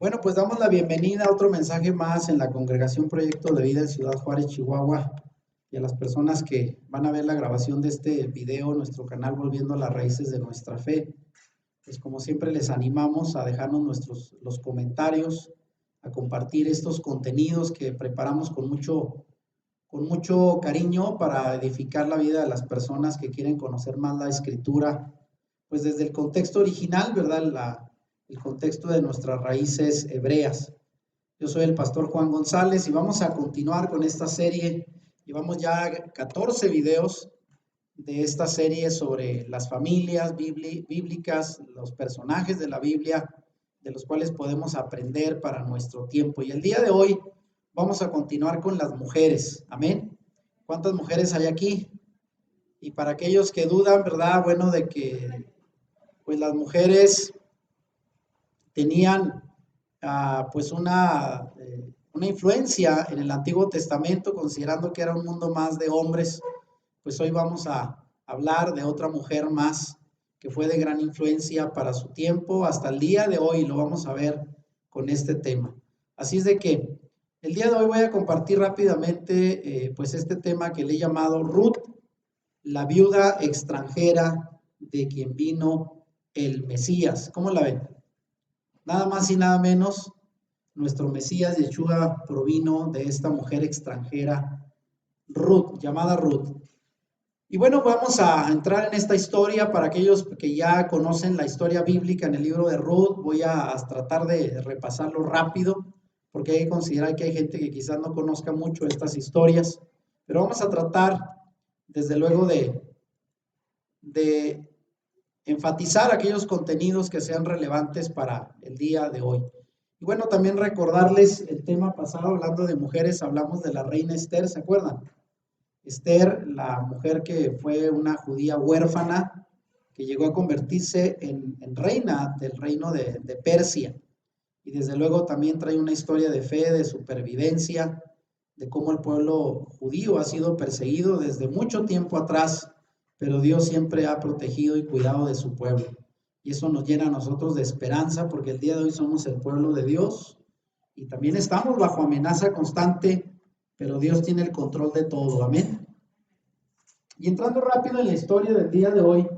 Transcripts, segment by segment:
Bueno, pues damos la bienvenida a otro mensaje más en la Congregación Proyecto de Vida en Ciudad Juárez, Chihuahua, y a las personas que van a ver la grabación de este video en nuestro canal Volviendo a las Raíces de Nuestra Fe. Pues como siempre les animamos a dejarnos los comentarios, a compartir estos contenidos que preparamos con mucho cariño para edificar la vida de las personas que quieren conocer más la Escritura, pues desde el contexto original, ¿verdad? El contexto de nuestras raíces hebreas. Yo soy el pastor Juan González y vamos a continuar con esta serie. Llevamos ya 14 videos de esta serie sobre las familias bíblicas, los personajes de la Biblia, de los cuales podemos aprender para nuestro tiempo. Y el día de hoy vamos a continuar con las mujeres. Amén. ¿Cuántas mujeres hay aquí? Y para aquellos que dudan, ¿verdad? Bueno, de que pues las mujeres tenían pues una influencia en el Antiguo Testamento, considerando que era un mundo más de hombres. Pues hoy vamos a hablar de otra mujer más que fue de gran influencia para su tiempo hasta el día de hoy. Lo vamos a ver con este tema. Así es de que el día de hoy voy a compartir rápidamente pues este tema que le he llamado Ruth, la viuda extranjera de quien vino el Mesías. ¿Cómo la ven? Nada más y nada menos, nuestro Mesías Yeshua provino de esta mujer extranjera, Ruth, llamada Ruth. Y bueno, vamos a entrar en esta historia. Para aquellos que ya conocen la historia bíblica en el libro de Ruth, voy a tratar de repasarlo rápido, porque hay que considerar que hay gente que quizás no conozca mucho estas historias, pero vamos a tratar, desde luego, de enfatizar aquellos contenidos que sean relevantes para el día de hoy. Y bueno, también recordarles el tema pasado, hablando de mujeres, hablamos de la reina Esther, ¿se acuerdan? Esther, la mujer que fue una judía huérfana, que llegó a convertirse en reina del reino de Persia. Y desde luego también trae una historia de fe, de supervivencia, de cómo el pueblo judío ha sido perseguido desde mucho tiempo atrás, pero Dios siempre ha protegido y cuidado de su pueblo. Y eso nos llena a nosotros de esperanza, porque el día de hoy somos el pueblo de Dios y también estamos bajo amenaza constante, pero Dios tiene el control de todo. Amén. Y entrando rápido en la historia del día de hoy,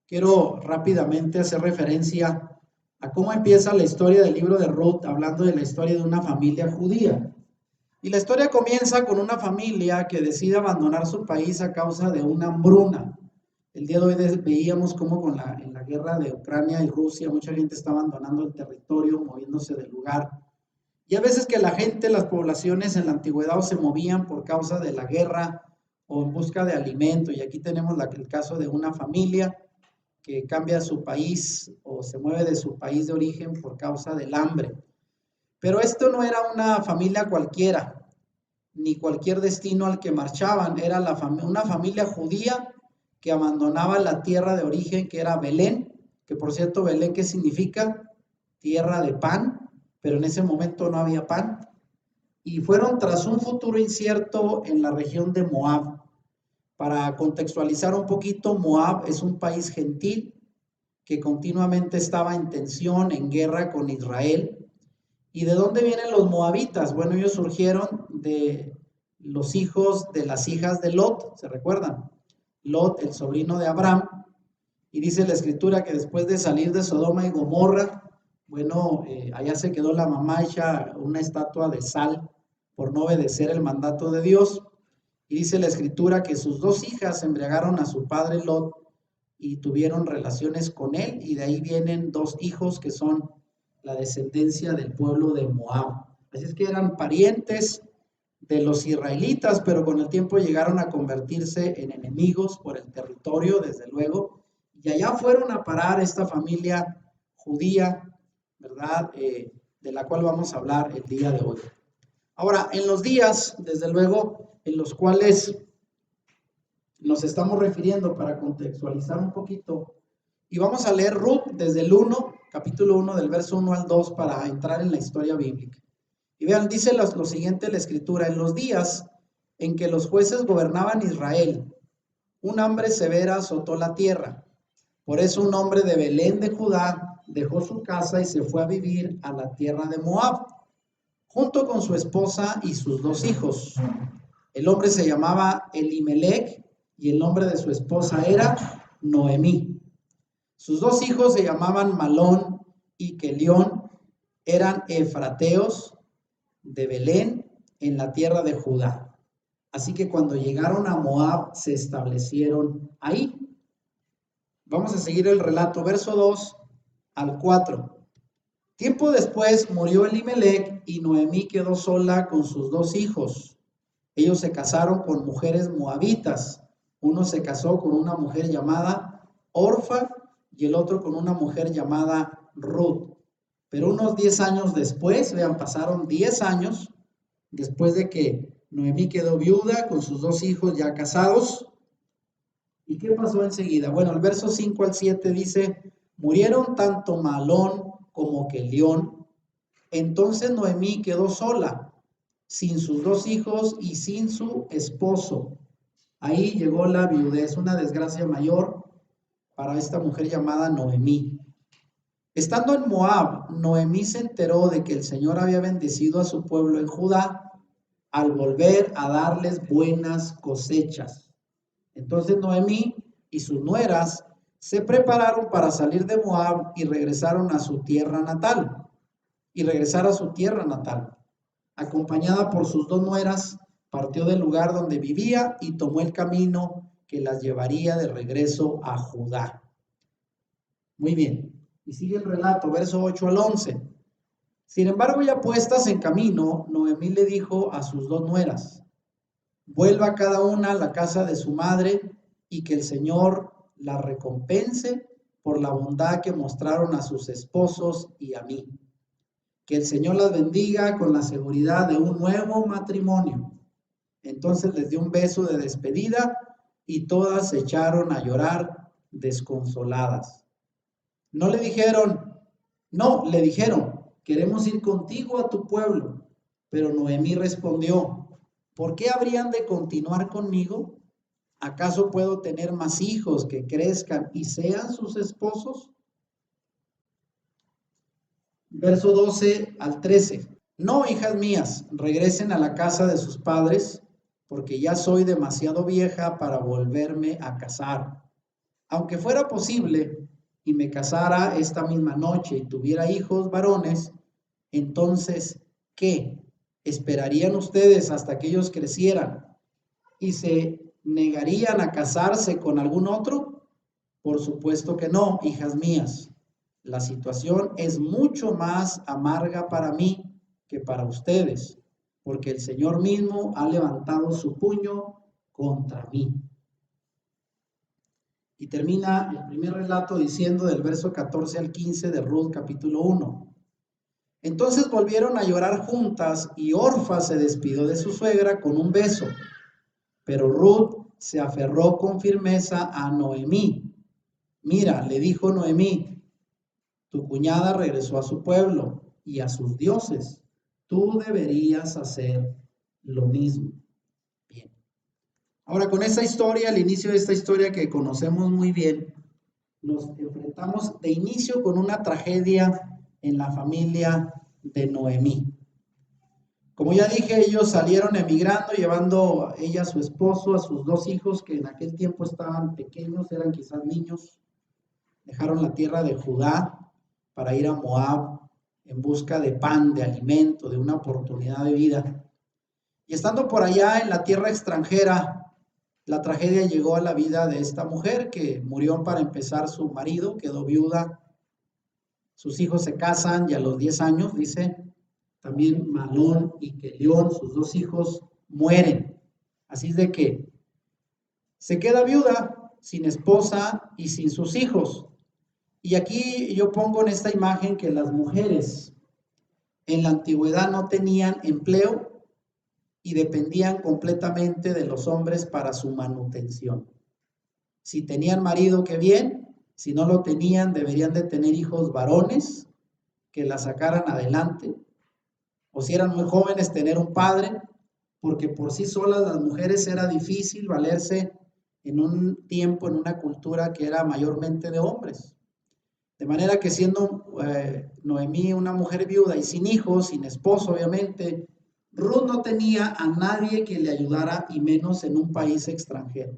quiero rápidamente hacer referencia a cómo empieza la historia del libro de Ruth, hablando de la historia de una familia judía. Y la historia comienza con una familia que decide abandonar su país a causa de una hambruna. El día de hoy veíamos cómo en la guerra de Ucrania y Rusia, mucha gente está abandonando el territorio, moviéndose del lugar. Y a veces que la gente, las poblaciones en la antigüedad se movían por causa de la guerra o en busca de alimento. Y aquí tenemos el caso de una familia que cambia su país o se mueve de su país de origen por causa del hambre. Pero esto no era una familia cualquiera, ni cualquier destino al que marchaban. Era una familia judía que abandonaba la tierra de origen, que era Belén, que por cierto, Belén, ¿qué significa? Tierra de pan, pero en ese momento no había pan. Y fueron tras un futuro incierto en la región de Moab. Para contextualizar un poquito, Moab es un país gentil que continuamente estaba en tensión, en guerra con Israel. ¿Y de dónde vienen los moabitas? Bueno, ellos surgieron de los hijos de las hijas de Lot, ¿se recuerdan? Lot, el sobrino de Abraham, y dice la escritura que después de salir de Sodoma y Gomorra, bueno, allá se quedó la mamá hecha una estatua de sal por no obedecer el mandato de Dios. Y dice la escritura que sus dos hijas embriagaron a su padre Lot y tuvieron relaciones con él, y de ahí vienen dos hijos que son la descendencia del pueblo de Moab. Así es que eran parientes de los israelitas, pero con el tiempo llegaron a convertirse en enemigos por el territorio, desde luego, y allá fueron a parar esta familia judía, ¿verdad? De la cual vamos a hablar el día de hoy. Ahora, en los días, desde luego, en los cuales nos estamos refiriendo para contextualizar un poquito, y vamos a leer Ruth desde el 1, capítulo 1, del verso 1 al 2, para entrar en la historia bíblica. Y vean, dice lo siguiente la escritura: en los días en que los jueces gobernaban Israel, un hambre severa azotó la tierra. Por eso un hombre de Belén de Judá dejó su casa y se fue a vivir a la tierra de Moab, junto con su esposa y sus 2 hijos. El hombre se llamaba Elimelech y el nombre de su esposa era Noemí. Sus 2 hijos se llamaban Malón y Kelión, eran efrateos de Belén en la tierra de Judá. Así que cuando llegaron a Moab se establecieron ahí. Vamos a seguir el relato, verso 2 al 4. Tiempo después murió Elimelech y Noemí quedó sola con sus 2 hijos. Ellos se casaron con mujeres moabitas. Uno se casó con una mujer llamada Orfa y el otro con una mujer llamada Ruth. Pero unos 10 años después, vean, pasaron 10 años después de que Noemí quedó viuda con sus 2 hijos ya casados. ¿Y qué pasó enseguida? Bueno, el verso 5 al 7 dice, murieron tanto Malón como Kelión. Entonces Noemí quedó sola, sin sus 2 hijos y sin su esposo. Ahí llegó la viudez, una desgracia mayor para esta mujer llamada Noemí. Estando en Moab, Noemí se enteró de que el Señor había bendecido a su pueblo en Judá al volver a darles buenas cosechas. Entonces Noemí y sus nueras se prepararon para salir de Moab y regresaron a su tierra natal. Acompañada por sus 2 nueras, partió del lugar donde vivía y tomó el camino que las llevaría de regreso a Judá. Muy bien. Y sigue el relato, verso 8 al 11. Sin embargo, ya puestas en camino, Noemí le dijo a sus 2 nueras, vuelva cada una a la casa de su madre y que el Señor la recompense por la bondad que mostraron a sus esposos y a mí. Que el Señor las bendiga con la seguridad de un nuevo matrimonio. Entonces les dio un beso de despedida y todas se echaron a llorar desconsoladas. No le dijeron, le dijeron, queremos ir contigo a tu pueblo. Pero Noemí respondió, ¿por qué habrían de continuar conmigo? ¿Acaso puedo tener más hijos que crezcan y sean sus esposos? Verso 12 al 13. No, hijas mías, regresen a la casa de sus padres, porque ya soy demasiado vieja para volverme a casar. Aunque fuera posible y me casara esta misma noche y tuviera hijos varones, entonces, ¿qué? ¿Esperarían ustedes hasta que ellos crecieran y se negarían a casarse con algún otro? Por supuesto que no, hijas mías. La situación es mucho más amarga para mí que para ustedes, porque el Señor mismo ha levantado su puño contra mí. Y termina el primer relato diciendo del verso 14 al 15 de Ruth capítulo 1. Entonces volvieron a llorar juntas y Orfa se despidió de su suegra con un beso, pero Ruth se aferró con firmeza a Noemí. Mira, le dijo Noemí, tu cuñada regresó a su pueblo y a sus dioses. Tú deberías hacer lo mismo. Bien. Ahora, con esta historia, al inicio de esta historia que conocemos muy bien, nos enfrentamos de inicio con una tragedia en la familia de Noemí. Como ya dije, ellos salieron emigrando, llevando a ella, a su esposo, a sus 2 hijos, que en aquel tiempo estaban pequeños, eran quizás niños. Dejaron la tierra de Judá para ir a Moab en busca de pan, de alimento, de una oportunidad de vida. Y estando por allá en la tierra extranjera, la tragedia llegó a la vida de esta mujer que murió para empezar su marido, quedó viuda, sus hijos se casan y a los 10 años, dice, también Malón y Kelión, sus 2 hijos, mueren. Así es de que se queda viuda, sin esposa y sin sus hijos. Y aquí yo pongo en esta imagen que las mujeres en la antigüedad no tenían empleo y dependían completamente de los hombres para su manutención. Si tenían marido, qué bien. Si no lo tenían, deberían de tener hijos varones que la sacaran adelante. O si eran muy jóvenes, tener un padre, porque por sí solas las mujeres era difícil valerse en un tiempo, en una cultura que era mayormente de hombres. De manera que siendo Noemí una mujer viuda y sin hijos, sin esposo obviamente, Ruth no tenía a nadie que le ayudara y menos en un país extranjero.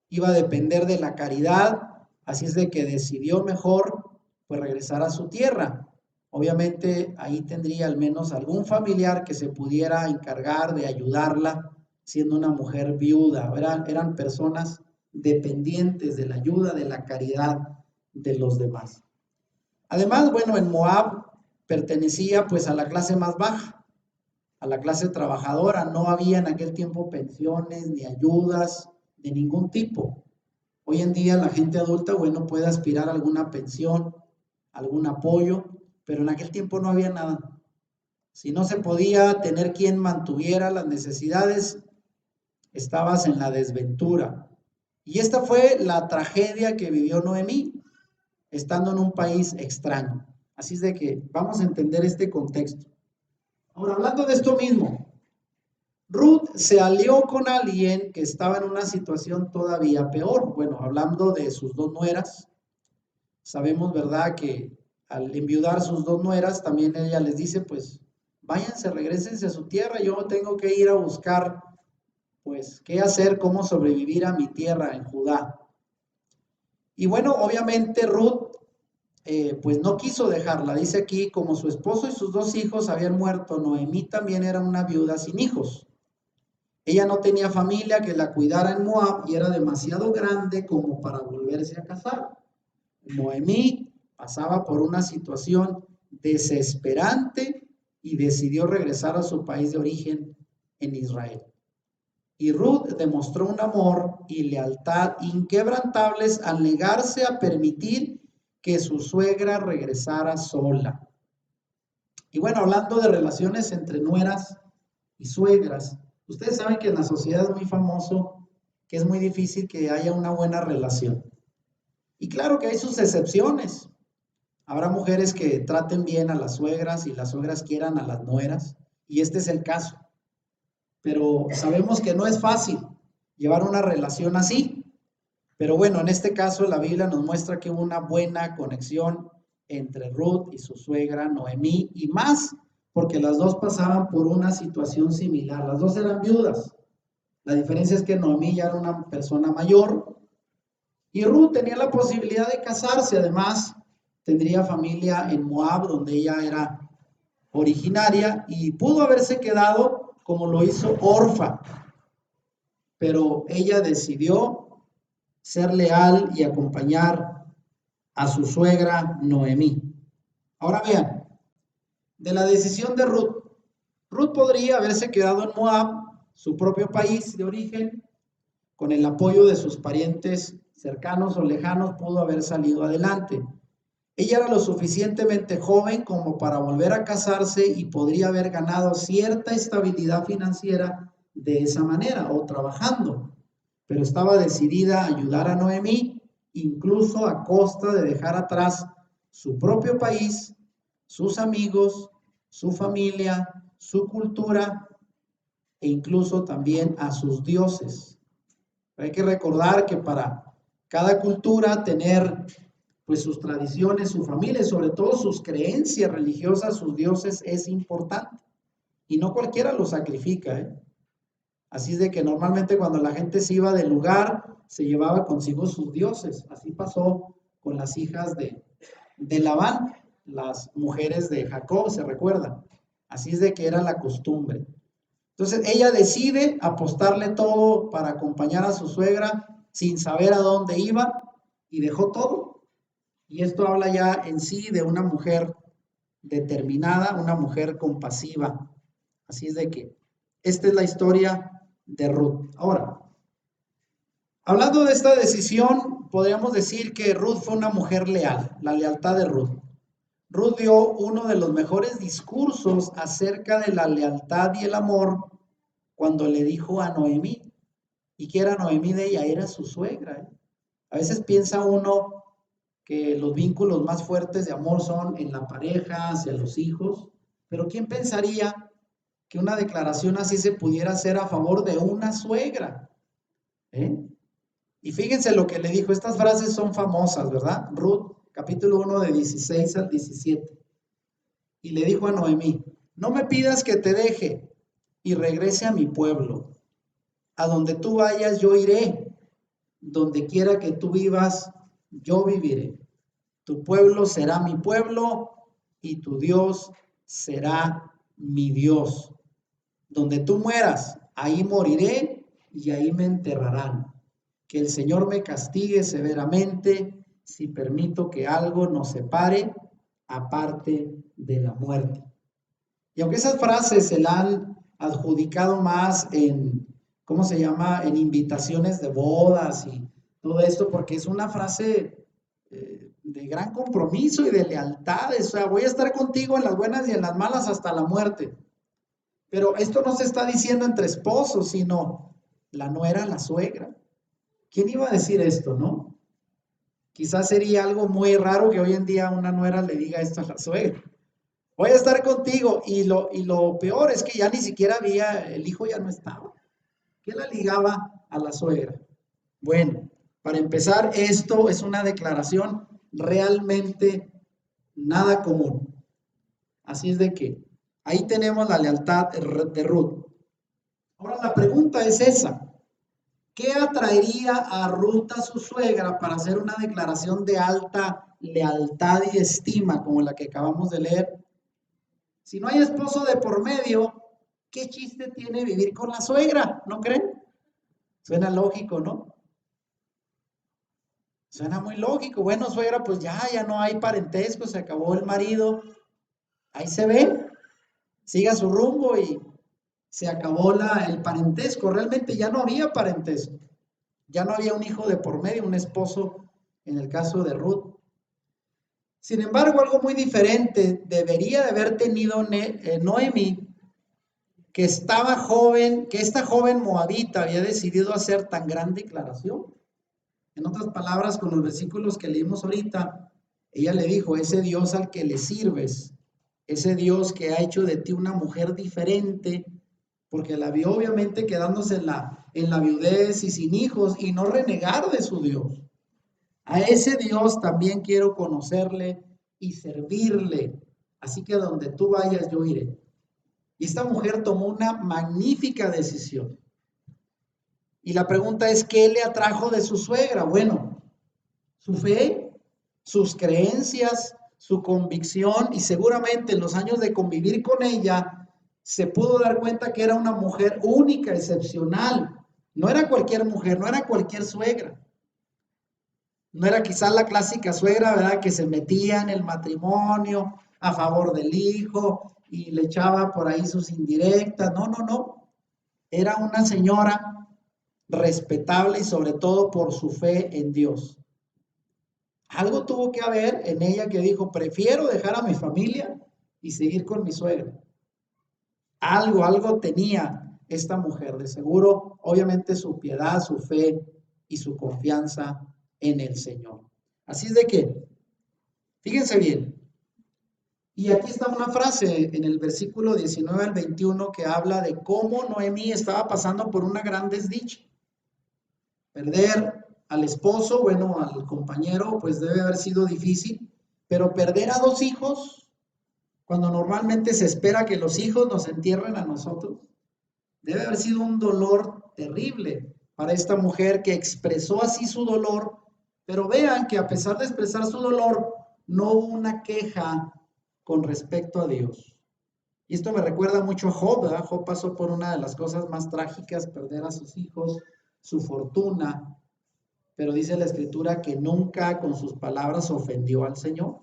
Iba a depender de la caridad, así es de que decidió mejor pues regresar a su tierra. Obviamente ahí tendría al menos algún familiar que se pudiera encargar de ayudarla siendo una mujer viuda. Eran personas dependientes de la ayuda, de la caridad de los demás. Además, bueno, en Moab pertenecía pues a la clase más baja, a la clase trabajadora. No había en aquel tiempo pensiones ni ayudas de ningún tipo. Hoy en día la gente adulta, bueno, puede aspirar a alguna pensión, algún apoyo, pero en aquel tiempo no había nada. Si no se podía tener quien mantuviera las necesidades, estabas en la desventura. Y esta fue la tragedia que vivió Noemí, estando en un país extraño. Así es de que vamos a entender este contexto. Ahora, hablando de esto mismo, Ruth se alió con alguien que estaba en una situación todavía peor. Bueno, hablando de sus dos nueras, sabemos, ¿verdad?, que al enviudar sus dos nueras, también ella les dice, pues, váyanse, regrésense a su tierra, yo tengo que ir a buscar, pues, qué hacer, cómo sobrevivir a mi tierra en Judá. Y bueno, obviamente Ruth, pues no quiso dejarla. Dice aquí, como su esposo y sus dos hijos habían muerto, Noemí también era una viuda sin hijos. Ella no tenía familia que la cuidara en Moab y era demasiado grande como para volverse a casar. Noemí pasaba por una situación desesperante y decidió regresar a su país de origen en Israel. Y Ruth demostró un amor y lealtad inquebrantables al negarse a permitir que su suegra regresara sola. Y bueno, hablando de relaciones entre nueras y suegras, ustedes saben que en la sociedad es muy famoso que es muy difícil que haya una buena relación. Y claro que hay sus excepciones. Habrá mujeres que traten bien a las suegras y las suegras quieran a las nueras, y este es el caso. Pero sabemos que no es fácil llevar una relación así. Pero bueno, en este caso la Biblia nos muestra que hubo una buena conexión entre Ruth y su suegra Noemí, y más porque las dos pasaban por una situación similar. Las dos eran viudas. La diferencia es que Noemí ya era una persona mayor y Ruth tenía la posibilidad de casarse. Además, tendría familia en Moab, donde ella era originaria, y pudo haberse quedado como lo hizo Orfa, pero ella decidió ser leal y acompañar a su suegra Noemí. Ahora vean, de la decisión de Ruth, Ruth podría haberse quedado en Moab, su propio país de origen, con el apoyo de sus parientes cercanos o lejanos, pudo haber salido adelante. Ella era lo suficientemente joven como para volver a casarse y podría haber ganado cierta estabilidad financiera de esa manera o trabajando, pero estaba decidida a ayudar a Noemí, incluso a costa de dejar atrás su propio país, sus amigos, su familia, su cultura e incluso también a sus dioses. Hay que recordar que para cada cultura tener pues sus tradiciones, su familia, sobre todo sus creencias religiosas, sus dioses, es importante. Y no cualquiera lo sacrifica, ¿eh? Así es de que normalmente cuando la gente se iba del lugar, se llevaba consigo sus dioses. Así pasó con las hijas de Labán, las mujeres de Jacob, ¿se recuerdan? Así es de que era la costumbre. Entonces ella decide apostarle todo para acompañar a su suegra sin saber a dónde iba y dejó todo. Y esto habla ya en sí de una mujer determinada, una mujer compasiva. Así es de que esta es la historia de Ruth. Ahora, hablando de esta decisión, podríamos decir que Ruth fue una mujer leal, la lealtad de Ruth. Ruth dio uno de los mejores discursos acerca de la lealtad y el amor cuando le dijo a Noemí. ¿Y qué era Noemí de ella? Era su suegra, ¿eh? A veces piensa uno que los vínculos más fuertes de amor son en la pareja, hacia los hijos, pero ¿quién pensaría que una declaración así se pudiera hacer a favor de una suegra? ¿Eh? Y fíjense lo que le dijo, estas frases son famosas, ¿verdad? Ruth capítulo 1 de 16 al 17. Y le dijo a Noemí, no me pidas que te deje y regrese a mi pueblo. A donde tú vayas yo iré, donde quiera que tú vivas yo viviré. Tu pueblo será mi pueblo y tu Dios será mi Dios. Donde tú mueras, ahí moriré y ahí me enterrarán. Que el Señor me castigue severamente si permito que algo nos separe aparte de la muerte. Y aunque esas frases se la han adjudicado más en, ¿cómo se llama?, en invitaciones de bodas y todo esto, porque es una frase de gran compromiso y de lealtad. O sea, voy a estar contigo en las buenas y en las malas hasta la muerte. Pero esto no se está diciendo entre esposos, sino la nuera, la suegra. ¿Quién iba a decir esto, no? Quizás sería algo muy raro que hoy en día una nuera le diga esto a la suegra. Voy a estar contigo. Y lo peor es que ya ni siquiera había, el hijo ya no estaba. ¿Qué la ligaba a la suegra? Bueno, para empezar, esto es una declaración realmente nada común. Así es de que ahí tenemos la lealtad de Ruth. Ahora la pregunta es esa. ¿Qué atraería a Ruth a su suegra para hacer una declaración de alta lealtad y estima como la que acabamos de leer? Si no hay esposo de por medio, ¿qué chiste tiene vivir con la suegra? ¿No creen? Suena lógico, ¿no? Suena muy lógico. Bueno, suegra, pues ya no hay parentesco, se acabó el marido. Ahí se ve, siga su rumbo y se acabó el parentesco. Realmente ya no había parentesco. Ya no había un hijo de por medio, un esposo en el caso de Ruth. Sin embargo, algo muy diferente debería de haber tenido Noemí, que estaba joven, que esta joven moabita había decidido hacer tan gran declaración. En otras palabras, con los versículos que leímos ahorita, ella le dijo, ese Dios al que le sirves, ese Dios que ha hecho de ti una mujer diferente, porque la vio obviamente quedándose en la viudez y sin hijos y no renegar de su Dios. A ese Dios también quiero conocerle y servirle. Así que donde tú vayas yo iré. Y esta mujer tomó una magnífica decisión. Y la pregunta es, ¿qué le atrajo de su suegra? Bueno, su fe, sus creencias, su convicción y seguramente en los años de convivir con ella se pudo dar cuenta que era una mujer única, excepcional. No era cualquier mujer, no era cualquier suegra. No era quizás la clásica suegra, ¿verdad?, que se metía en el matrimonio a favor del hijo y le echaba por ahí sus indirectas. No, no, no. Era una señora respetable y sobre todo por su fe en Dios. Algo tuvo que haber en ella que dijo, prefiero dejar a mi familia y seguir con mi suegra. Algo tenía esta mujer, de seguro, obviamente su piedad, su fe y su confianza en el Señor. Así es de que, fíjense bien, y aquí está una frase en el versículo 19 al 21 que habla de cómo Noemí estaba pasando por una gran desdicha. Perder al esposo, bueno, al compañero, pues debe haber sido difícil, pero perder a 2 hijos, cuando normalmente se espera que los hijos nos entierren a nosotros, debe haber sido un dolor terrible para esta mujer que expresó así su dolor, pero vean que a pesar de expresar su dolor, no hubo una queja con respecto a Dios. Y esto me recuerda mucho a Job, ¿verdad? Job pasó por una de las cosas más trágicas, perder a sus hijos, su fortuna, pero dice la Escritura que nunca con sus palabras ofendió al Señor.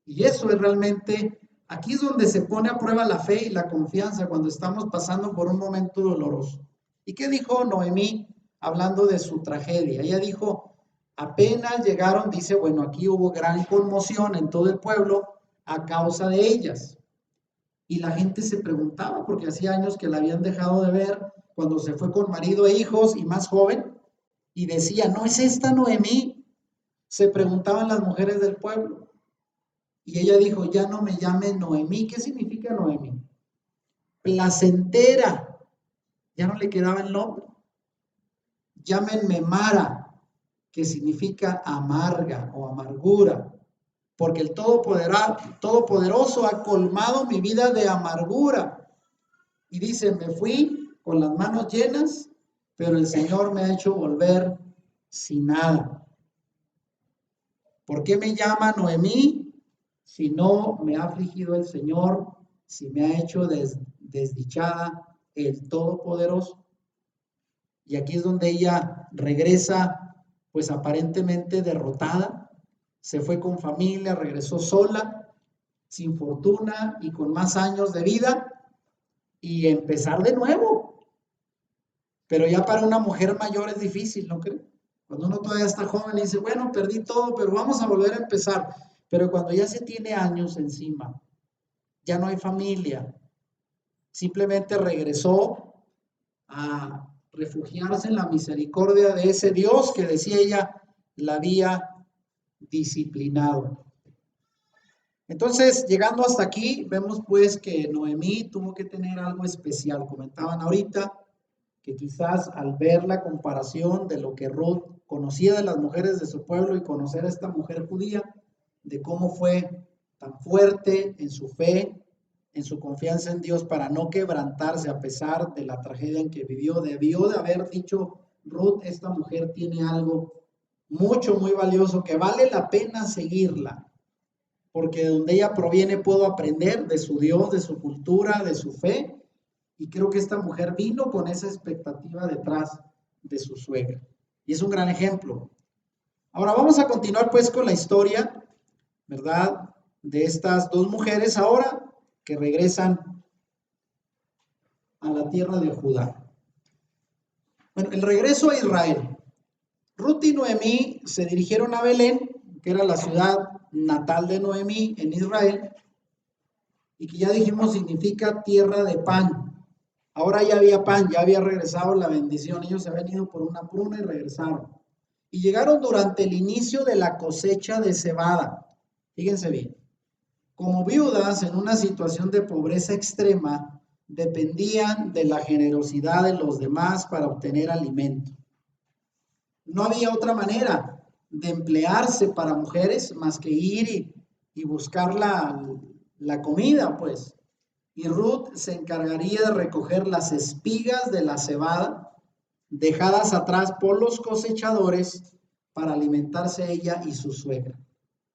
Y eso es realmente, aquí es donde se pone a prueba la fe y la confianza cuando estamos pasando por un momento doloroso. ¿Y qué dijo Noemí hablando de su tragedia? Ella dijo, apenas llegaron, dice, bueno, aquí hubo gran conmoción en todo el pueblo a causa de ellas. Y la gente se preguntaba, porque hacía años que la habían dejado de ver, cuando se fue con marido e hijos y más joven, y decía, ¿no es esta Noemí? Se preguntaban las mujeres del pueblo. Y ella dijo, ya no me llame Noemí. ¿Qué significa Noemí? Placentera. Ya no le quedaba el nombre. Llámenme Mara, que significa amarga o amargura. porque el Todopoderoso ha colmado mi vida de amargura. Y dice, me fui con las manos llenas, pero el Señor me ha hecho volver sin nada. ¿Por qué me llama Noemí? Si no me ha afligido el Señor, si me ha hecho desdichada el Todopoderoso. Y aquí es donde ella regresa, pues aparentemente derrotada, se fue con familia, regresó sola, sin fortuna y con más años de vida, y empezar de nuevo. Pero ya para una mujer mayor es difícil, ¿no cree? Cuando uno todavía está joven y dice, bueno, perdí todo, pero vamos a volver a empezar. Pero cuando ya se tiene años encima, ya no hay familia, simplemente regresó a refugiarse en la misericordia de ese Dios que decía ella la había disciplinado. Entonces, llegando hasta aquí, vemos pues que Noemí tuvo que tener algo especial. Comentaban ahorita que quizás al ver la comparación de lo que Ruth conocía de las mujeres de su pueblo y conocer a esta mujer judía, de cómo fue tan fuerte en su fe, en su confianza en Dios para no quebrantarse a pesar de la tragedia en que vivió, debió de haber dicho, Ruth, esta mujer tiene algo mucho, muy valioso que vale la pena seguirla, porque de donde ella proviene puedo aprender de su Dios, de su cultura, de su fe, y creo que esta mujer vino con esa expectativa detrás de su suegra. Y es un gran ejemplo. Ahora vamos a continuar pues con la historia, ¿verdad? De estas dos mujeres ahora que regresan a la tierra de Judá. Bueno, el regreso a Israel. Ruth y Noemí se dirigieron a Belén, que era la ciudad natal de Noemí en Israel, y que ya dijimos significa tierra de pan. Ahora ya había pan, ya había regresado la bendición. Ellos se habían ido por una pruna y regresaron. Y llegaron durante el inicio de la cosecha de cebada. Fíjense bien. Como viudas en una situación de pobreza extrema, dependían de la generosidad de los demás para obtener alimento. No había otra manera de emplearse para mujeres más que ir y buscar la comida, pues. Y Ruth se encargaría de recoger las espigas de la cebada dejadas atrás por los cosechadores para alimentarse ella y su suegra.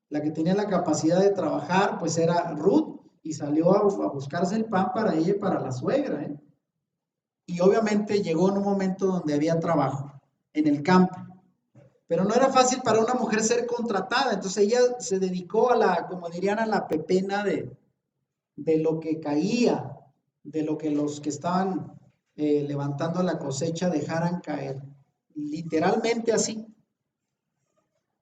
La que tenía la capacidad de trabajar, pues era Ruth, y salió a buscarse el pan para ella y para la suegra, ¿eh? Y obviamente llegó en un momento donde había trabajo, en el campo. Pero no era fácil para una mujer ser contratada, entonces ella se dedicó a la, como dirían, a la pepena de lo que caía, de lo que los que estaban levantando la cosecha dejaran caer. Literalmente así.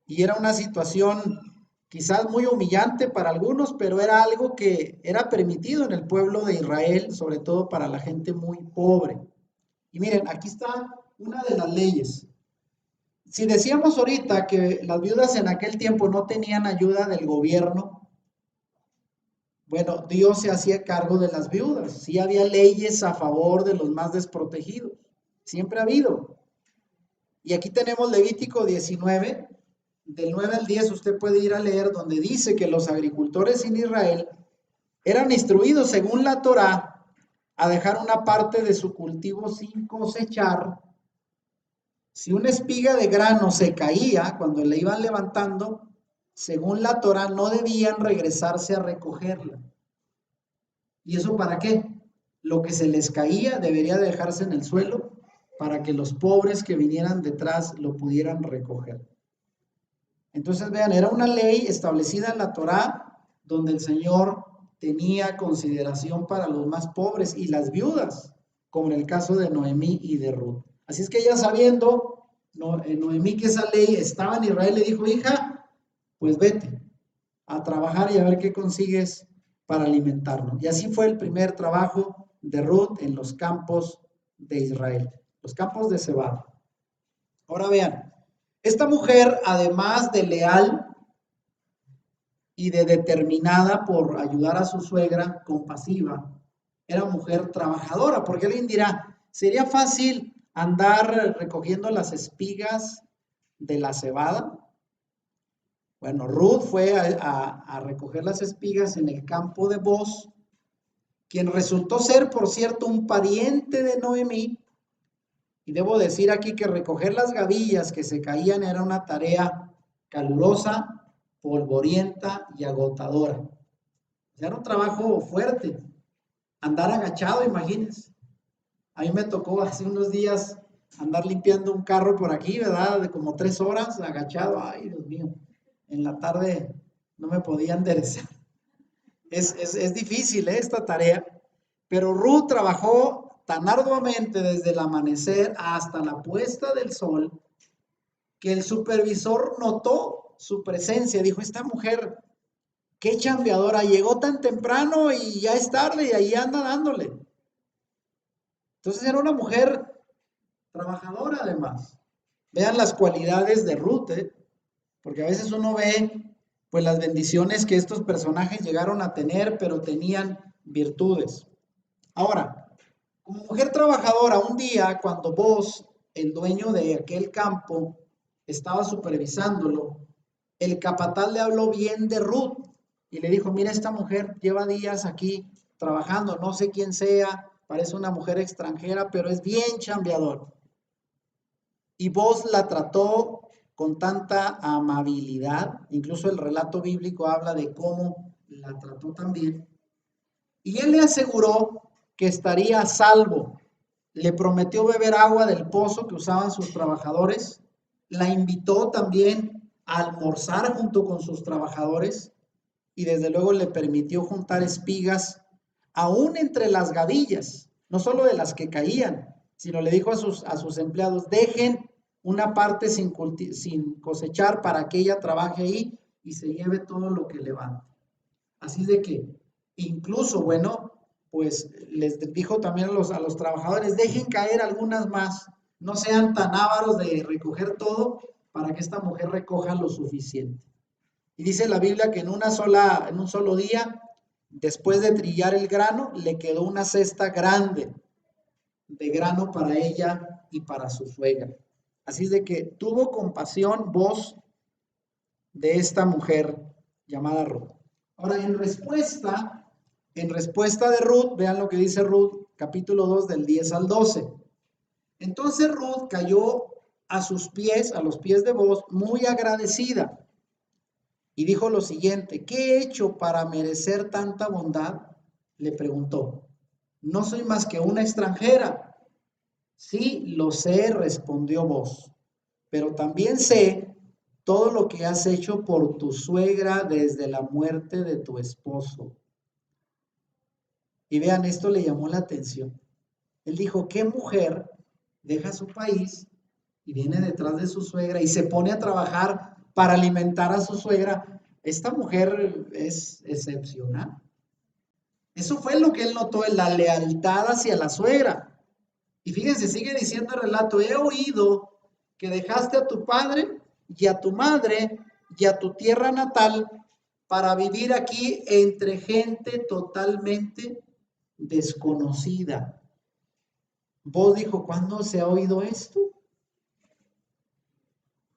Y era una situación quizás muy humillante para algunos, pero era algo que era permitido en el pueblo de Israel, sobre todo para la gente muy pobre. Y miren, aquí está una de las leyes. Si decíamos ahorita que las viudas en aquel tiempo no tenían ayuda del gobierno, bueno, Dios se hacía cargo de las viudas. Sí había leyes a favor de los más desprotegidos. Siempre ha habido. Y aquí tenemos Levítico 19, del 9 al 10, usted puede ir a leer donde dice que los agricultores en Israel eran instruidos según la Torá a dejar una parte de su cultivo sin cosechar. Si una espiga de grano se caía cuando la iban levantando, según la Torá no debían regresarse a recogerla. ¿Y eso para qué? Lo que se les caía debería dejarse en el suelo para que los pobres que vinieran detrás lo pudieran recoger. Entonces, vean, era una ley establecida en la Torá donde el Señor tenía consideración para los más pobres y las viudas, como en el caso de Noemí y de Ruth. Así es que ella sabiendo, Noemí, que esa ley estaba en Israel, le dijo, hija, pues vete a trabajar y a ver qué consigues para alimentarnos. Y así fue el primer trabajo de Ruth en los campos de Israel, los campos de cebada. Ahora vean, esta mujer, además de leal y de determinada por ayudar a su suegra, compasiva, era mujer trabajadora, porque alguien dirá, ¿sería fácil andar recogiendo las espigas de la cebada? Bueno, Ruth fue a recoger las espigas en el campo de Booz, quien resultó ser, por cierto, un pariente de Noemí. Y debo decir aquí que recoger las gavillas que se caían era una tarea calurosa, polvorienta y agotadora. Era un trabajo fuerte. Andar agachado, imagínense. A mí me tocó hace unos días andar limpiando un carro por aquí, ¿verdad? De como 3 horas agachado. Ay, Dios mío. En la tarde no me podía enderezar. Es difícil, esta tarea. Pero Ruth trabajó tan arduamente desde el amanecer hasta la puesta del sol que el supervisor notó su presencia. Dijo, esta mujer, qué chambeadora, llegó tan temprano y ya es tarde y ahí anda dándole. Entonces era una mujer trabajadora además. Vean las cualidades de Ruth, porque a veces uno ve pues las bendiciones que estos personajes llegaron a tener, pero tenían virtudes. Ahora, como mujer trabajadora, un día cuando Booz, el dueño de aquel campo, estaba supervisándolo, el capataz le habló bien de Ruth y le dijo, mira, esta mujer lleva días aquí trabajando, no sé quién sea, parece una mujer extranjera, pero es bien chambeador. Y Booz la trató con tanta amabilidad, incluso el relato bíblico habla de cómo la trató también. Y él le aseguró que estaría a salvo. Le prometió beber agua del pozo que usaban sus trabajadores. La invitó también a almorzar junto con sus trabajadores. Y desde luego le permitió juntar espigas aún entre las gavillas, no solo de las que caían, sino le dijo a sus empleados, dejen una parte sin cosechar para que ella trabaje ahí y se lleve todo lo que levante. Así de que incluso, bueno, pues les dijo también a los trabajadores, dejen caer algunas más, no sean tan ávaros de recoger todo para que esta mujer recoja lo suficiente. Y dice la Biblia que en un solo día, después de trillar el grano, le quedó una cesta grande de grano para ella y para su suegra. Así de que tuvo compasión Booz de esta mujer llamada Ruth. Ahora, en respuesta de Ruth, vean lo que dice Ruth, capítulo 2 del 10 al 12. Entonces Ruth cayó a sus pies, a los pies de Booz, muy agradecida. Y dijo lo siguiente, ¿qué he hecho para merecer tanta bondad? Le preguntó. No soy más que una extranjera. Sí, lo sé, respondió Booz, pero también sé todo lo que has hecho por tu suegra desde la muerte de tu esposo. Y vean, esto le llamó la atención. Él dijo, ¿qué mujer deja su país y viene detrás de su suegra y se pone a trabajar para alimentar a su suegra? Esta mujer es excepcional. Eso fue lo que él notó en la lealtad hacia la suegra. Y fíjense, sigue diciendo el relato, he oído que dejaste a tu padre y a tu madre y a tu tierra natal para vivir aquí entre gente totalmente desconocida. Vos dijo, ¿cuándo se ha oído esto?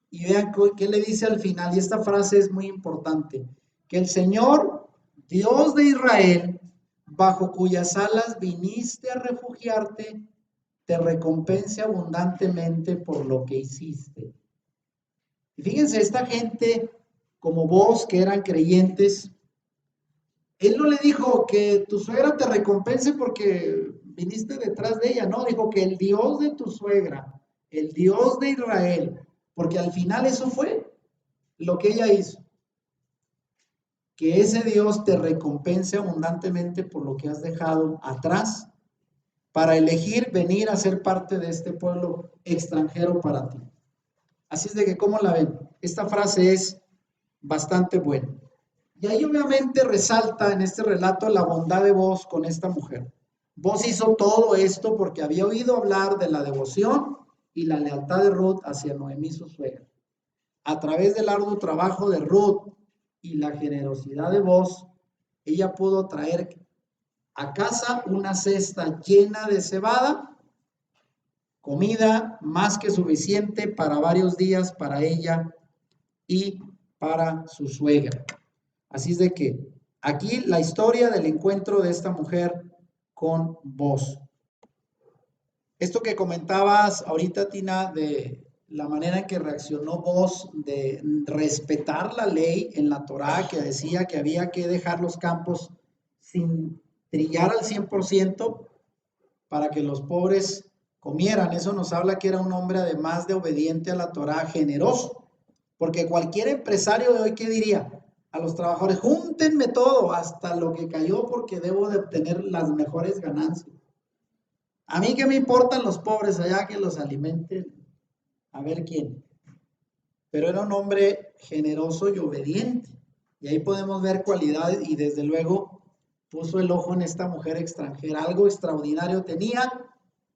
Y vean qué le dice al final, y esta frase es muy importante, que el Señor, Dios de Israel, bajo cuyas alas viniste a refugiarte, te recompense abundantemente por lo que hiciste. Y fíjense, esta gente como vos que eran creyentes, él no le dijo que tu suegra te recompense porque viniste detrás de ella, no, dijo que el Dios de tu suegra, el Dios de Israel, porque al final eso fue lo que ella hizo. Que ese Dios te recompense abundantemente por lo que has dejado atrás para elegir venir a ser parte de este pueblo extranjero para ti. Así es de que, ¿cómo la ven? Esta frase es bastante buena. Y ahí obviamente resalta en este relato la bondad de Booz con esta mujer. Booz hizo todo esto porque había oído hablar de la devoción y la lealtad de Ruth hacia Noemí, su suegra. A través del arduo trabajo de Ruth y la generosidad de Booz, ella pudo traer a casa una cesta llena de cebada, comida más que suficiente para varios días para ella y para su suegra. Así es de que aquí la historia del encuentro de esta mujer con Booz. Esto que comentabas ahorita, Tina, de la manera en que reaccionó Booz de respetar la ley en la Torá que decía que había que dejar los campos sin trillar al 100% para que los pobres comieran. Eso nos habla que era un hombre, además de obediente a la Torá, generoso. Porque cualquier empresario de hoy, ¿qué diría? A los trabajadores, júntenme todo, hasta lo que cayó, porque debo de obtener las mejores ganancias. A mí qué me importan los pobres allá, que los alimenten, a ver quién. Pero era un hombre generoso y obediente. Y ahí podemos ver cualidades, y desde luego puso el ojo en esta mujer extranjera. Algo extraordinario tenía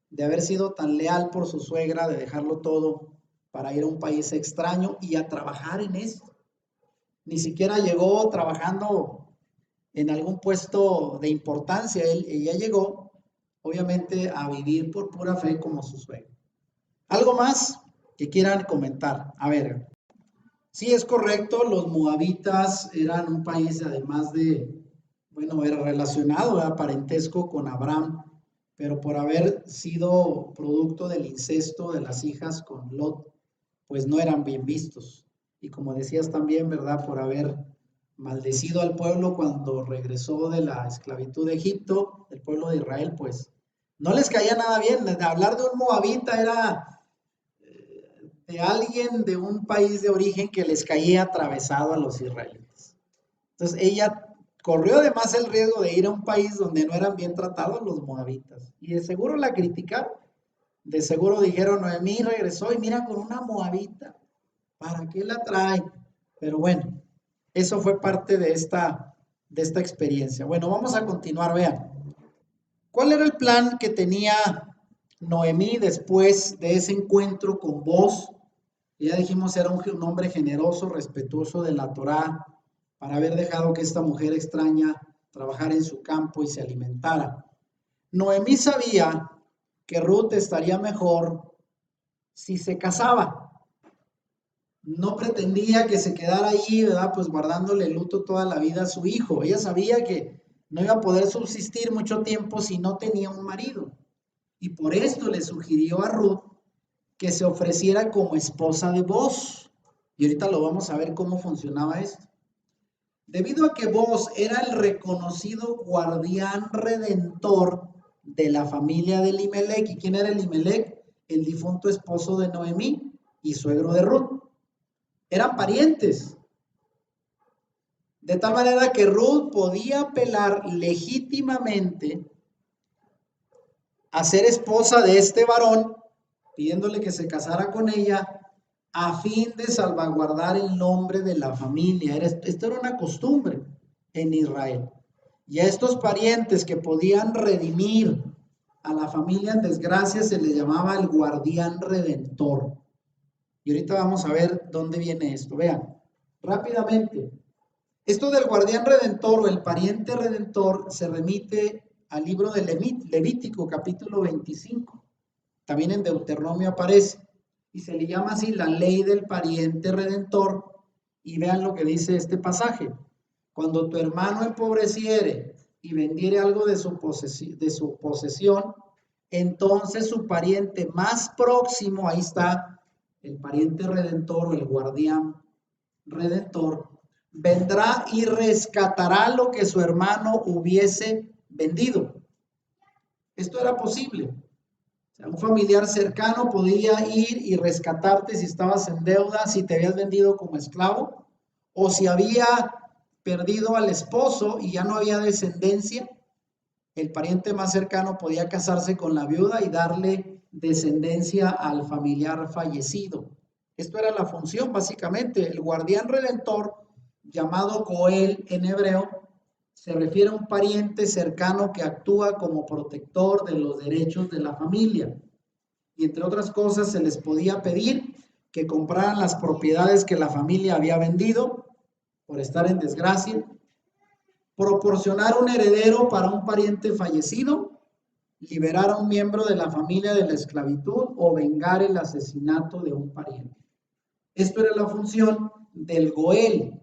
de haber sido tan leal por su suegra, de dejarlo todo para ir a un país extraño y a trabajar en eso. Ni siquiera llegó trabajando en algún puesto de importancia. Ella llegó, obviamente, a vivir por pura fe como su suegra. ¿Algo más que quieran comentar? A ver, sí es correcto, los moabitas eran un país, además de, bueno, era relacionado, era parentesco con Abraham, pero por haber sido producto del incesto de las hijas con Lot, pues no eran bien vistos. Y como decías también, ¿verdad? Por haber maldecido al pueblo cuando regresó de la esclavitud de Egipto, el pueblo de Israel, pues no les caía nada bien. Hablar de un moabita era de alguien de un país de origen que les caía atravesado a los israelitas. Entonces ella corrió además el riesgo de ir a un país donde no eran bien tratados los moabitas. Y de seguro la criticaron. De seguro dijeron, Noemí regresó y mira con una moabita. ¿Para qué la trae? Pero bueno, eso fue parte de esta experiencia. Bueno, vamos a continuar, vean. ¿Cuál era el plan que tenía Noemí después de ese encuentro con Booz? Ya dijimos, era un hombre generoso, respetuoso de la Torá, para haber dejado que esta mujer extraña trabajara en su campo y se alimentara. Noemí sabía que Ruth estaría mejor si se casaba. No pretendía que se quedara ahí, ¿verdad? Pues guardándole luto toda la vida a su hijo. Ella sabía que no iba a poder subsistir mucho tiempo si no tenía un marido. Y por esto le sugirió a Ruth que se ofreciera como esposa de Booz. Y ahorita lo vamos a ver cómo funcionaba esto. Debido a que Booz era el reconocido guardián redentor de la familia de Elimelec. ¿Y quién era Elimelec? El difunto esposo de Noemí y suegro de Ruth. Eran parientes. De tal manera que Ruth podía apelar legítimamente a ser esposa de este varón, pidiéndole que se casara con ella a fin de salvaguardar el nombre de la familia. Esto era una costumbre en Israel. Y a estos parientes que podían redimir a la familia en desgracia se les llamaba el guardián redentor. Y ahorita vamos a ver dónde viene esto. Vean, rápidamente. Esto del guardián redentor o el pariente redentor se remite al libro de Levítico, capítulo 25. También en Deuteronomio aparece. Y se le llama así la ley del pariente redentor. Y vean lo que dice este pasaje. Cuando tu hermano empobreciere y vendiere algo de su posesión, entonces su pariente más próximo, ahí está, el pariente redentor o el guardián redentor, vendrá y rescatará lo que su hermano hubiese vendido. Esto era posible. O sea, un familiar cercano podía ir y rescatarte si estabas en deuda, si te habías vendido como esclavo, o si había perdido al esposo y ya no había descendencia, el pariente más cercano podía casarse con la viuda y darle descendencia al familiar fallecido. Esto era la función, básicamente. El guardián redentor, llamado Goel en hebreo, se refiere a un pariente cercano que actúa como protector de los derechos de la familia. Y entre otras cosas, se les podía pedir que compraran las propiedades que la familia había vendido por estar en desgracia, proporcionar un heredero para un pariente fallecido, liberar a un miembro de la familia de la esclavitud o vengar el asesinato de un pariente. Esto era la función del Goel,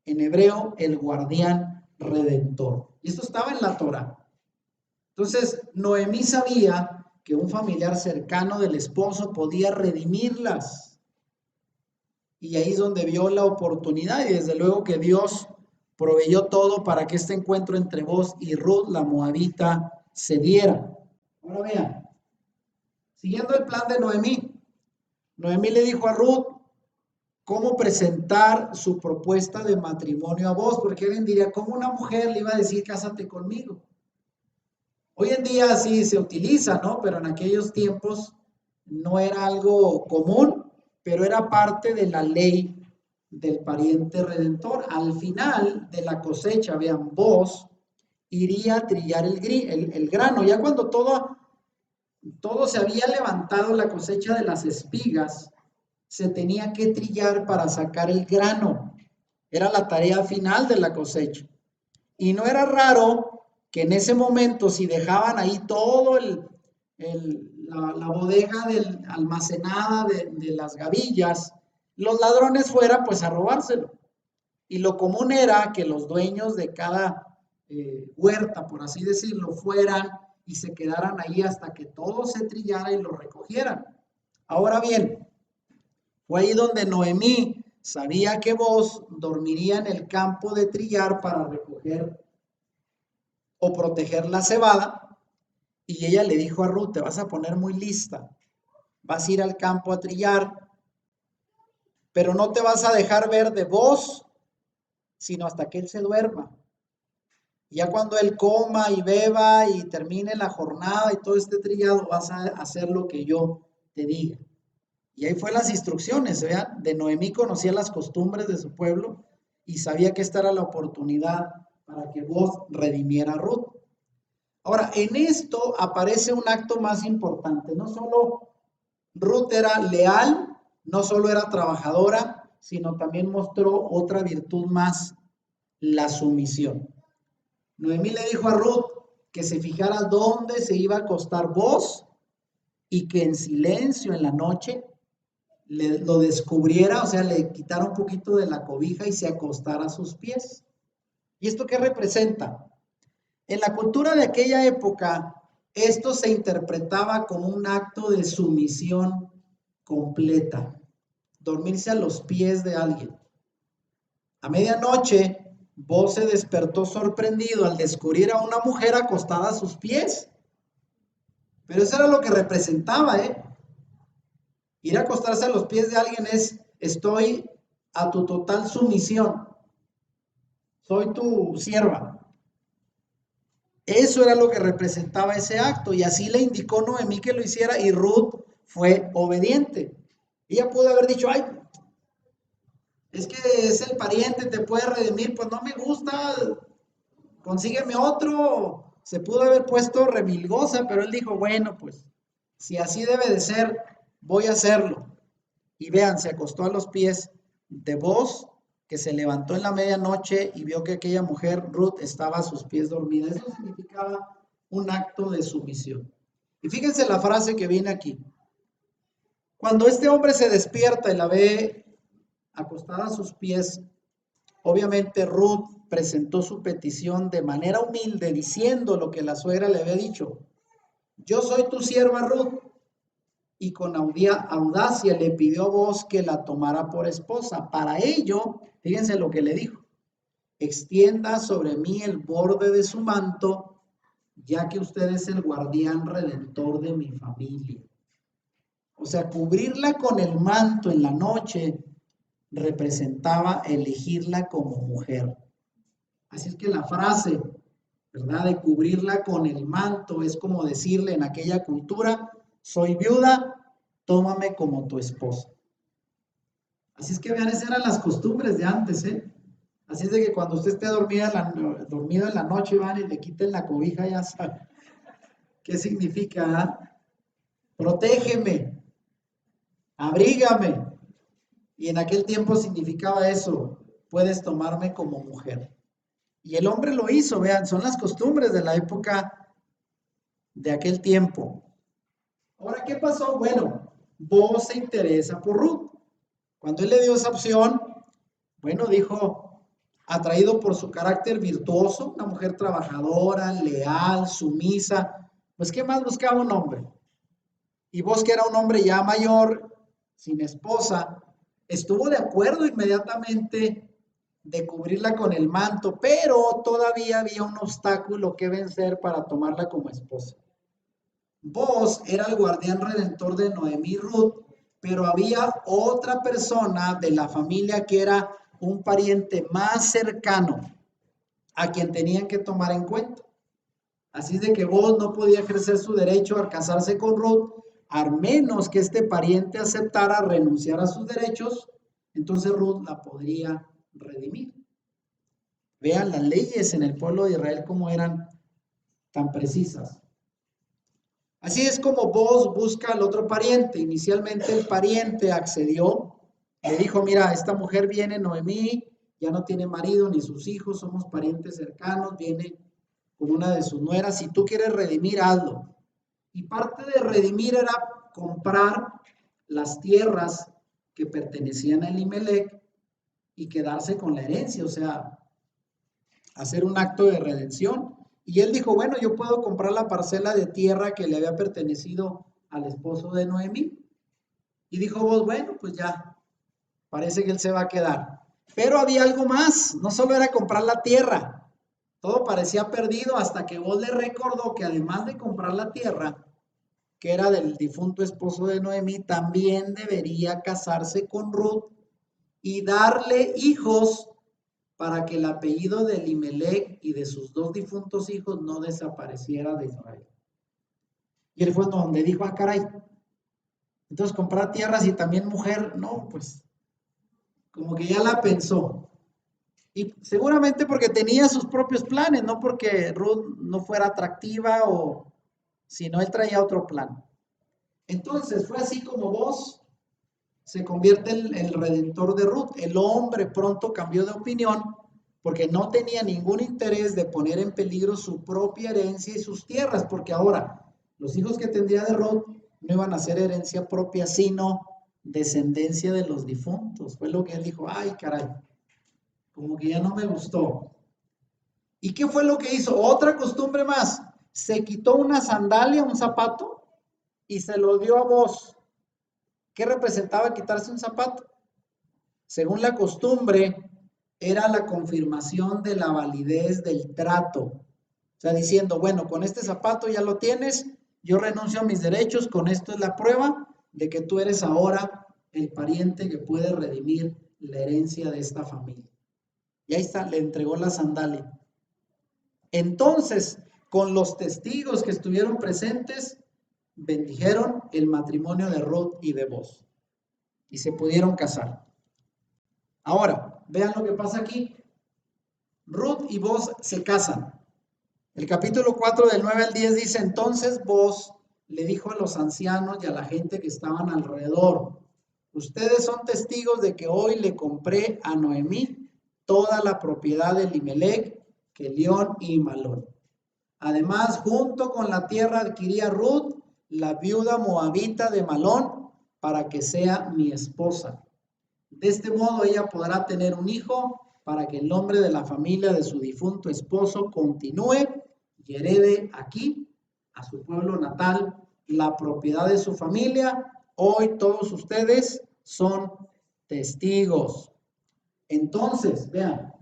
en hebreo, el guardián redentor. Y esto estaba en la Torá. Entonces, Noemí sabía que un familiar cercano del esposo podía redimirlas. Y ahí es donde vio la oportunidad y desde luego que Dios proveyó todo para que este encuentro entre vos y Ruth, la moabita, se diera. Ahora vean, siguiendo el plan de Noemí, Noemí le dijo a Ruth cómo presentar su propuesta de matrimonio a vos, porque alguien diría, ¿cómo una mujer le iba a decir cásate conmigo? Hoy en día sí se utiliza, ¿no? Pero en aquellos tiempos no era algo común, pero era parte de la ley del pariente redentor. Al final de la cosecha, vean, vos iría a trillar el grano. Ya cuando todo se había levantado, la cosecha de las espigas, se tenía que trillar para sacar el grano. Era la tarea final de la cosecha. Y no era raro que en ese momento, si dejaban ahí todo la bodega almacenada de las gavillas, los ladrones fueran pues a robárselo. Y lo común era que los dueños de cada huerta, por así decirlo, fueran y se quedaran ahí hasta que todo se trillara y lo recogieran. Ahora bien, fue ahí donde Noemí sabía que vos dormiría en el campo de trillar para recoger o proteger la cebada, y ella le dijo a Ruth, te vas a poner muy lista, vas a ir al campo a trillar, pero no te vas a dejar ver de vos, sino hasta que él se duerma. Ya cuando él coma y beba y termine la jornada y todo este trillado, vas a hacer lo que yo te diga. Y ahí fue las instrucciones, vean, de Noemí conocía las costumbres de su pueblo y sabía que esta era la oportunidad para que vos redimiera a Ruth. Ahora, en esto aparece un acto más importante. No solo Ruth era leal, no solo era trabajadora, sino también mostró otra virtud más, la sumisión. Noemí le dijo a Ruth que se fijara dónde se iba a acostar vos y que en silencio en la noche lo descubriera, o sea, le quitara un poquito de la cobija y se acostara a sus pies. ¿Y esto qué representa? En la cultura de aquella época, esto se interpretaba como un acto de sumisión completa, dormirse a los pies de alguien. A medianoche, vos se despertó sorprendido al descubrir a una mujer acostada a sus pies. Pero eso era lo que representaba, ¿eh? Ir a acostarse a los pies de alguien es, estoy a tu total sumisión. Soy tu sierva. Eso era lo que representaba ese acto y así le indicó Noemí que lo hiciera y Ruth fue obediente. Ella pudo haber dicho, ay, es que es el pariente, te puede redimir, pues no me gusta, consígueme otro. Se pudo haber puesto remilgosa, pero él dijo, bueno, pues si así debe de ser, voy a hacerlo. Y vean, se acostó a los pies de Boz, que se levantó en la medianoche y vio que aquella mujer, Ruth, estaba a sus pies dormida. Eso significaba un acto de sumisión. Y fíjense la frase que viene aquí. Cuando este hombre se despierta y la ve acostada a sus pies, obviamente Ruth presentó su petición de manera humilde, diciendo lo que la suegra le había dicho. Yo soy tu sierva Ruth. Y con audacia le pidió a Boz que la tomara por esposa. Para ello, fíjense lo que le dijo. Extienda sobre mí el borde de su manto, ya que usted es el guardián redentor de mi familia. O sea, cubrirla con el manto en la noche representaba elegirla como mujer. Así es que la frase, ¿verdad?, de cubrirla con el manto es como decirle en aquella cultura, soy viuda, tómame como tu esposa. Así es que vean, esas eran las costumbres de antes, ¿eh? Así es de que cuando usted esté dormido en la noche, van y le quiten la cobija, ya sabe qué significa, ¿eh? Protégeme, abrígame. Y en aquel tiempo significaba eso, puedes tomarme como mujer. Y el hombre lo hizo, vean, son las costumbres de la época de aquel tiempo. Ahora, ¿qué pasó? Bueno, Boz se interesa por Ruth. Cuando él le dio esa opción, Bueno, dijo, atraído por su carácter virtuoso, una mujer trabajadora, leal, sumisa, pues ¿qué más buscaba un hombre? Y vos, que era un hombre ya mayor, sin esposa, estuvo de acuerdo inmediatamente de cubrirla con el manto, pero todavía había un obstáculo que vencer para tomarla como esposa. Vos era el guardián redentor de Noemí y Ruth, pero había otra persona de la familia que era un pariente más cercano a quien tenían que tomar en cuenta. Así de que vos no podía ejercer su derecho a casarse con Ruth, a menos que este pariente aceptara renunciar a sus derechos, entonces Ruth la podría redimir. Vean las leyes en el pueblo de Israel cómo eran tan precisas. Así es como vos busca al otro pariente. Inicialmente el pariente accedió, le dijo, mira, esta mujer viene, Noemí, ya no tiene marido ni sus hijos, somos parientes cercanos, viene con una de sus nueras, si tú quieres redimir, hazlo. Y parte de redimir era comprar las tierras que pertenecían a Elimelech y quedarse con la herencia, o sea, hacer un acto de redención. Y él dijo, bueno, yo puedo comprar la parcela de tierra que le había pertenecido al esposo de Noemí. Y dijo vos, bueno, pues ya, parece que él se va a quedar. Pero había algo más, no solo era comprar la tierra, todo parecía perdido hasta que vos le recordó que además de comprar la tierra, que era del difunto esposo de Noemí, también debería casarse con Ruth y darle hijos para que el apellido de Elimelech y de sus dos difuntos hijos no desapareciera de Israel. Y él fue donde dijo, ah, caray, entonces comprar tierras y también mujer, no, pues como que ya la pensó. Y seguramente porque tenía sus propios planes, no porque Ruth no fuera atractiva o si no, él traía otro plan. Entonces fue así como vos se convierte en el redentor de Ruth. El hombre pronto cambió de opinión porque no tenía ningún interés de poner en peligro su propia herencia y sus tierras, porque ahora los hijos que tendría de Ruth no iban a ser herencia propia, sino descendencia de los difuntos. Fue lo que él dijo, ay caray, como que ya no me gustó. ¿Y qué fue lo que hizo? Otra costumbre más. Se quitó una sandalia, un zapato, y se lo dio a vos. ¿Qué representaba quitarse un zapato? Según la costumbre, era la confirmación de la validez del trato. O sea, diciendo, bueno, con este zapato ya lo tienes, yo renuncio a mis derechos, con esto es la prueba de que tú eres ahora el pariente que puede redimir la herencia de esta familia. Y ahí está, le entregó la sandalia. Entonces, con los testigos que estuvieron presentes, bendijeron el matrimonio de Ruth y de Boaz y se pudieron casar. Ahora, vean lo que pasa aquí. Ruth y Boaz se casan. El capítulo 4 del 9 al 10 dice, entonces Boaz le dijo a los ancianos y a la gente que estaban alrededor, ustedes son testigos de que hoy le compré a Noemí toda la propiedad de Elimelech, Kelión y Malón. Además, junto con la tierra adquirí a Ruth, la viuda moabita de Malón, para que sea mi esposa. De este modo ella podrá tener un hijo para que el nombre de la familia de su difunto esposo continúe y herede aquí, a su pueblo natal, la propiedad de su familia. Hoy todos ustedes son testigos. Entonces, vean,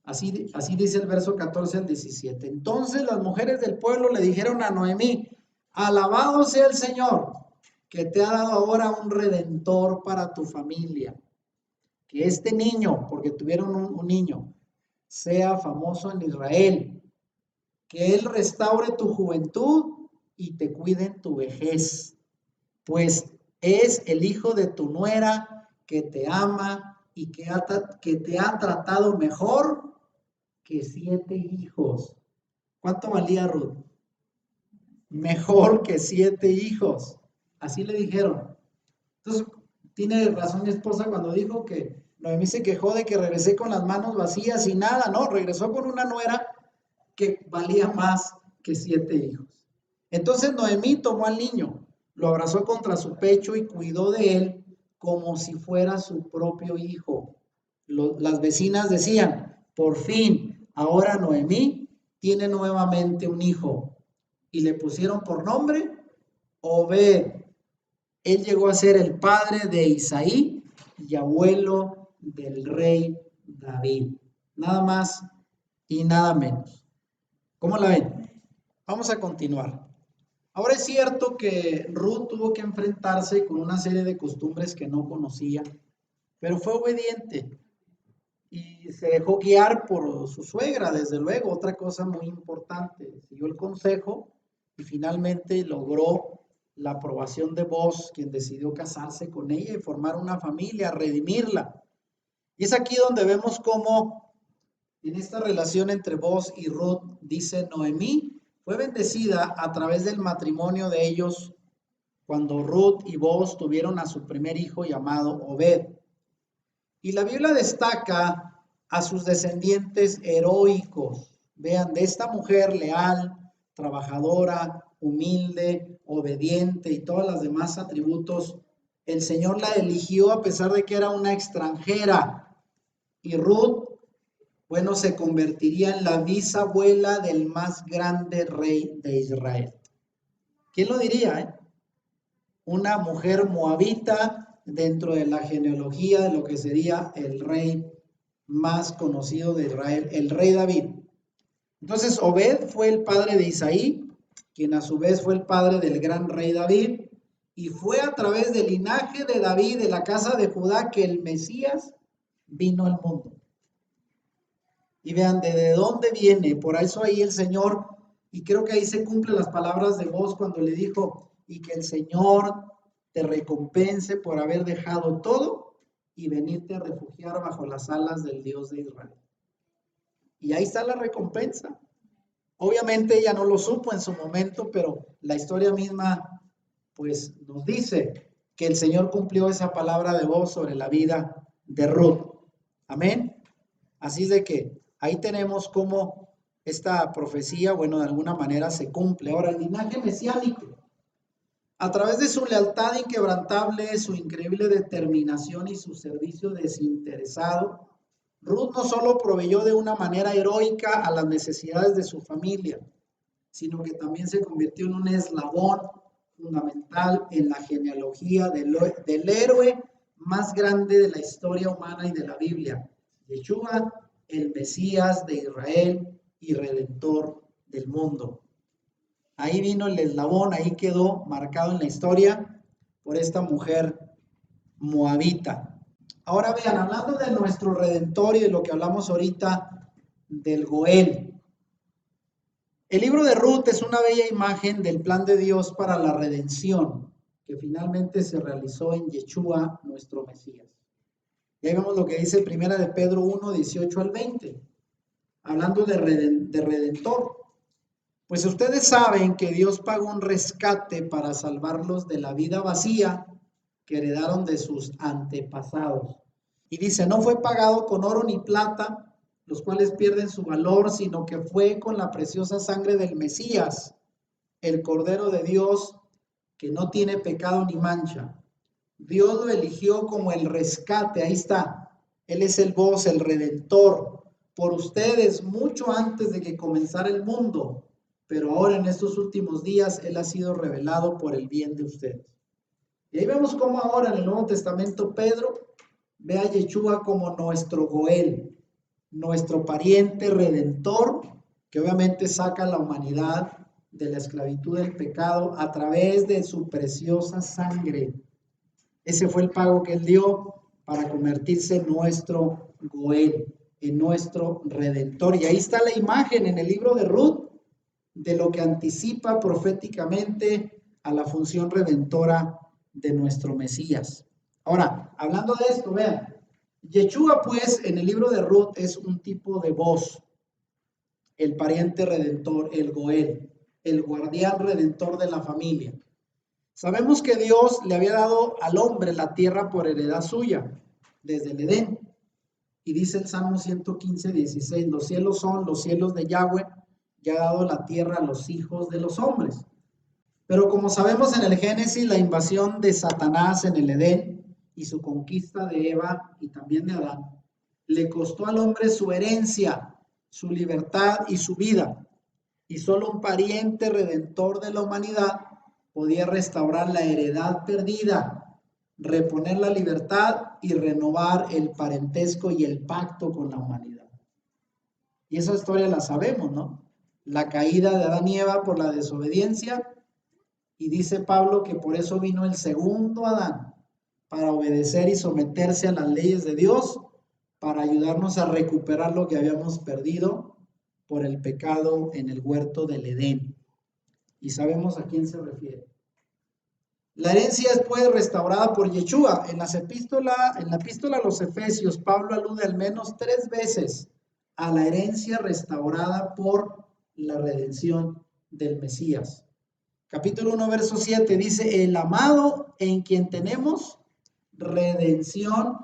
así dice el verso 14 al 17. Entonces las mujeres del pueblo le dijeron a Noemí, alabado sea el Señor, que te ha dado ahora un redentor para tu familia. Que este niño, porque tuvieron un niño, sea famoso en Israel. Que él restaure tu juventud y te cuide en tu vejez. Pues es el hijo de tu nuera que te ama y que te ha tratado mejor que 7 hijos. ¿Cuánto valía Ruth? Mejor que 7 hijos. Así le dijeron. Entonces, tiene razón mi esposa cuando dijo que Noemí se quejó de que regresé con las manos vacías y nada, no, regresó con una nuera que valía más que 7 hijos. Entonces Noemí tomó al niño, lo abrazó contra su pecho y cuidó de él como si fuera su propio hijo. las vecinas decían, por fin, ahora Noemí tiene nuevamente un hijo. Y le pusieron por nombre Obed. Él llegó a ser el padre de Isaí y abuelo del rey David. Nada más y nada menos. ¿Cómo la ven? Vamos a continuar. Ahora es cierto que Ruth tuvo que enfrentarse con una serie de costumbres que no conocía, pero fue obediente y se dejó guiar por su suegra, desde luego. Otra cosa muy importante, siguió el consejo y finalmente logró la aprobación de Boaz, quien decidió casarse con ella y formar una familia, redimirla. Y es aquí donde vemos cómo en esta relación entre Boaz y Ruth, dice Noemí, fue bendecida a través del matrimonio de ellos cuando Ruth y Boaz tuvieron a su primer hijo llamado Obed. Y la Biblia destaca a sus descendientes heroicos. Vean, de esta mujer leal, trabajadora, humilde, obediente y todos los demás atributos, el Señor la eligió a pesar de que era una extranjera. Y Ruth, bueno, se convertiría en la bisabuela del más grande rey de Israel. ¿Quién lo diría? Una mujer moabita dentro de la genealogía de lo que sería el rey más conocido de Israel, el rey David. Entonces, Obed fue el padre de Isaí, quien a su vez fue el padre del gran rey David, y fue a través del linaje de David, de la casa de Judá, que el Mesías vino al mundo. Y vean, ¿de dónde viene? Por eso ahí el Señor, y creo que ahí se cumplen las palabras de Boaz cuando le dijo, y que el Señor te recompense por haber dejado todo y venirte a refugiar bajo las alas del Dios de Israel. Y ahí está la recompensa. Obviamente ella no lo supo en su momento, pero la historia misma pues nos dice que el Señor cumplió esa palabra de Boaz sobre la vida de Ruth. Amén. Así es de que ahí tenemos cómo esta profecía, bueno, de alguna manera se cumple. Ahora, el linaje mesiánico, a través de su lealtad inquebrantable, su increíble determinación y su servicio desinteresado, Ruth no solo proveyó de una manera heroica a las necesidades de su familia, sino que también se convirtió en un eslabón fundamental en la genealogía del héroe más grande de la historia humana y de la Biblia, Yeshua, el Mesías de Israel y Redentor del mundo. Ahí vino el eslabón, ahí quedó marcado en la historia por esta mujer moabita. Ahora vean, hablando de nuestro Redentor y de lo que hablamos ahorita del Goel. El libro de Ruth es una bella imagen del plan de Dios para la redención que finalmente se realizó en Yeshua, nuestro Mesías. Y ahí vemos lo que dice Primera de Pedro 1, 18 al 20, hablando de Redentor. Pues ustedes saben que Dios pagó un rescate para salvarlos de la vida vacía que heredaron de sus antepasados. Y dice, no fue pagado con oro ni plata, los cuales pierden su valor, sino que fue con la preciosa sangre del Mesías, el Cordero de Dios, que no tiene pecado ni mancha. Dios lo eligió como el rescate, ahí está. Él es el voz, el Redentor, por ustedes mucho antes de que comenzara el mundo. Pero ahora en estos últimos días Él ha sido revelado por el bien de ustedes. Y ahí vemos cómo ahora en el Nuevo Testamento Pedro ve a Yeshua como nuestro Goel, nuestro pariente redentor, que obviamente saca a la humanidad de la esclavitud del pecado a través de su preciosa sangre. Ese fue el pago que Él dio para convertirse en nuestro Goel, en nuestro redentor. Y ahí está la imagen en el libro de Ruth de lo que anticipa proféticamente a la función redentora de nuestro Mesías. Ahora, hablando de esto, vean, Yeshua pues en el libro de Ruth es un tipo de voz, el pariente redentor, el Goel, el guardián redentor de la familia. Sabemos que Dios le había dado al hombre la tierra por heredad suya, desde el Edén. Y dice el Salmo 115, 16, los cielos son los cielos de Yahweh, y ha dado la tierra a los hijos de los hombres. Pero como sabemos en el Génesis, la invasión de Satanás en el Edén y su conquista de Eva y también de Adán, le costó al hombre su herencia, su libertad y su vida. Y solo un pariente redentor de la humanidad podía restaurar la heredad perdida, reponer la libertad y renovar el parentesco y el pacto con la humanidad. Y esa historia la sabemos, ¿no? La caída de Adán y Eva por la desobediencia. Y dice Pablo que por eso vino el segundo Adán, para obedecer y someterse a las leyes de Dios, para ayudarnos a recuperar lo que habíamos perdido por el pecado en el huerto del Edén. Y sabemos a quién se refiere. La herencia es pues restaurada por Yeshua. En la epístola a los Efesios, Pablo alude al menos 3 veces a la herencia restaurada por la redención del Mesías. Capítulo 1, verso 7 dice, el amado en quien tenemos redención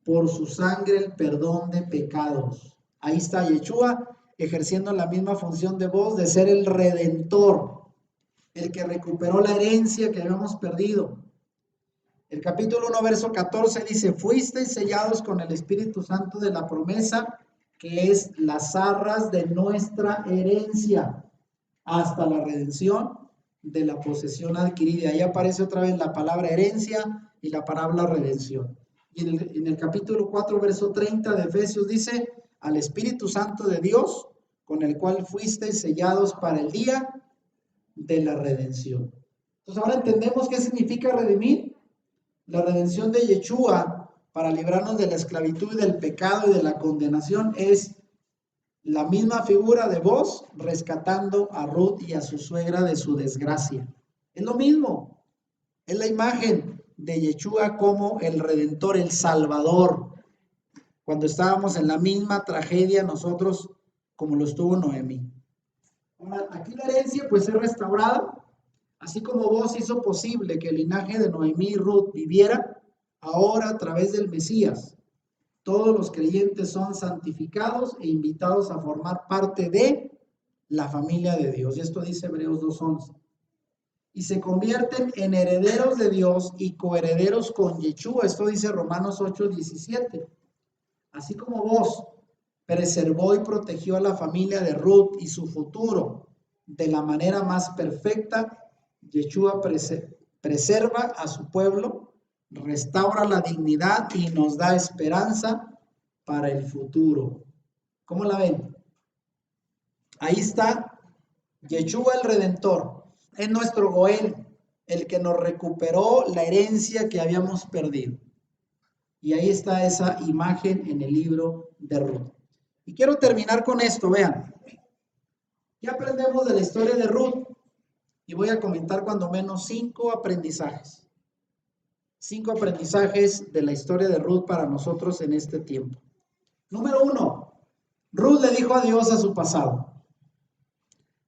por su sangre, el perdón de pecados. Ahí está Yeshua ejerciendo la misma función de voz de ser el redentor, el que recuperó la herencia que habíamos perdido. El capítulo 1, verso 14 dice, fuisteis sellados con el Espíritu Santo de la promesa, que es las arras de nuestra herencia, hasta la redención de la posesión adquirida. Ahí aparece otra vez la palabra herencia y la palabra redención. Y en el capítulo 4, verso 30 de Efesios dice, al Espíritu Santo de Dios, con el cual fuisteis sellados para el día de la redención. Entonces ahora entendemos qué significa redimir. La redención de Yeshua para librarnos de la esclavitud y del pecado y de la condenación es la misma figura de Boaz rescatando a Ruth y a su suegra de su desgracia. Es lo mismo. Es la imagen de Yeshua como el Redentor, el Salvador. Cuando estábamos en la misma tragedia nosotros como lo estuvo Noemí. Ahora, aquí la herencia pues es restaurada, así como Boaz hizo posible que el linaje de Noemí y Ruth viviera, ahora a través del Mesías. Todos los creyentes son santificados e invitados a formar parte de la familia de Dios. Y esto dice Hebreos 2:11. Y se convierten en herederos de Dios y coherederos con Yeshua. Esto dice Romanos 8:17. Así como vos preservó y protegió a la familia de Ruth y su futuro de la manera más perfecta, Yeshua preserva a su pueblo, restaura la dignidad y nos da esperanza para el futuro. ¿Cómo la ven? Ahí está Yeshua el Redentor. Es nuestro Goel, el que nos recuperó la herencia que habíamos perdido. Y ahí está esa imagen en el libro de Ruth. Y quiero terminar con esto, vean. ¿Qué aprendemos de la historia de Ruth? Y voy a comentar cuando menos 5 aprendizajes. 5 aprendizajes de la historia de Ruth para nosotros en este tiempo. Número 1, Ruth le dijo adiós a su pasado.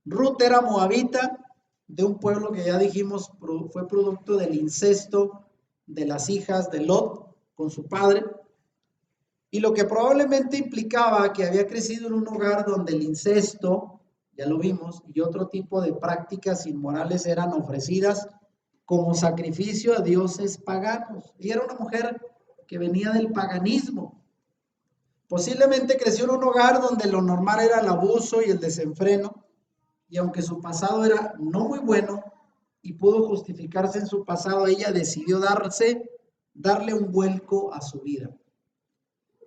Ruth era moabita, de un pueblo que ya dijimos fue producto del incesto de las hijas de Lot con su padre, y lo que probablemente implicaba que había crecido en un hogar donde el incesto, ya lo vimos, y otro tipo de prácticas inmorales eran ofrecidas como sacrificio a dioses paganos. Y era una mujer que venía del paganismo. Posiblemente creció en un hogar donde lo normal era el abuso y el desenfreno, y aunque su pasado era no muy bueno y pudo justificarse en su pasado, ella decidió darle un vuelco a su vida.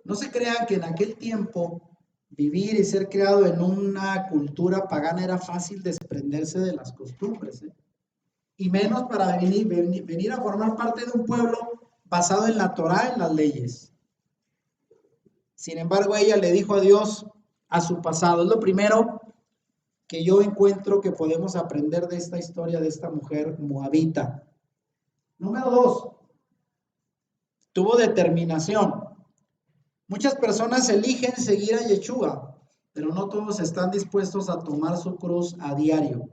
No se crean que en aquel tiempo vivir y ser creado en una cultura pagana era fácil desprenderse de las costumbres, ¿eh? Y menos para venir a formar parte de un pueblo basado en la Torá, en las leyes. Sin embargo, ella le dijo adiós a su pasado. Es lo primero que yo encuentro que podemos aprender de esta historia de esta mujer moabita. Número 2, tuvo determinación. Muchas personas eligen seguir a Yeshua, pero no todos están dispuestos a tomar su cruz a diario.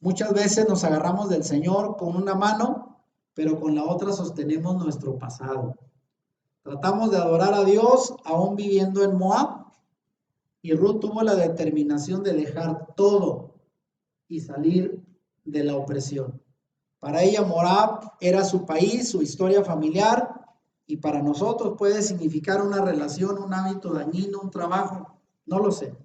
Muchas veces nos agarramos del Señor con una mano, pero con la otra sostenemos nuestro pasado. Tratamos de adorar a Dios aún viviendo en Moab, y Ruth tuvo la determinación de dejar todo y salir de la opresión. Para ella Moab era su país, su historia familiar, Y para nosotros puede significar una relación, un hábito dañino, un trabajo, no lo sé.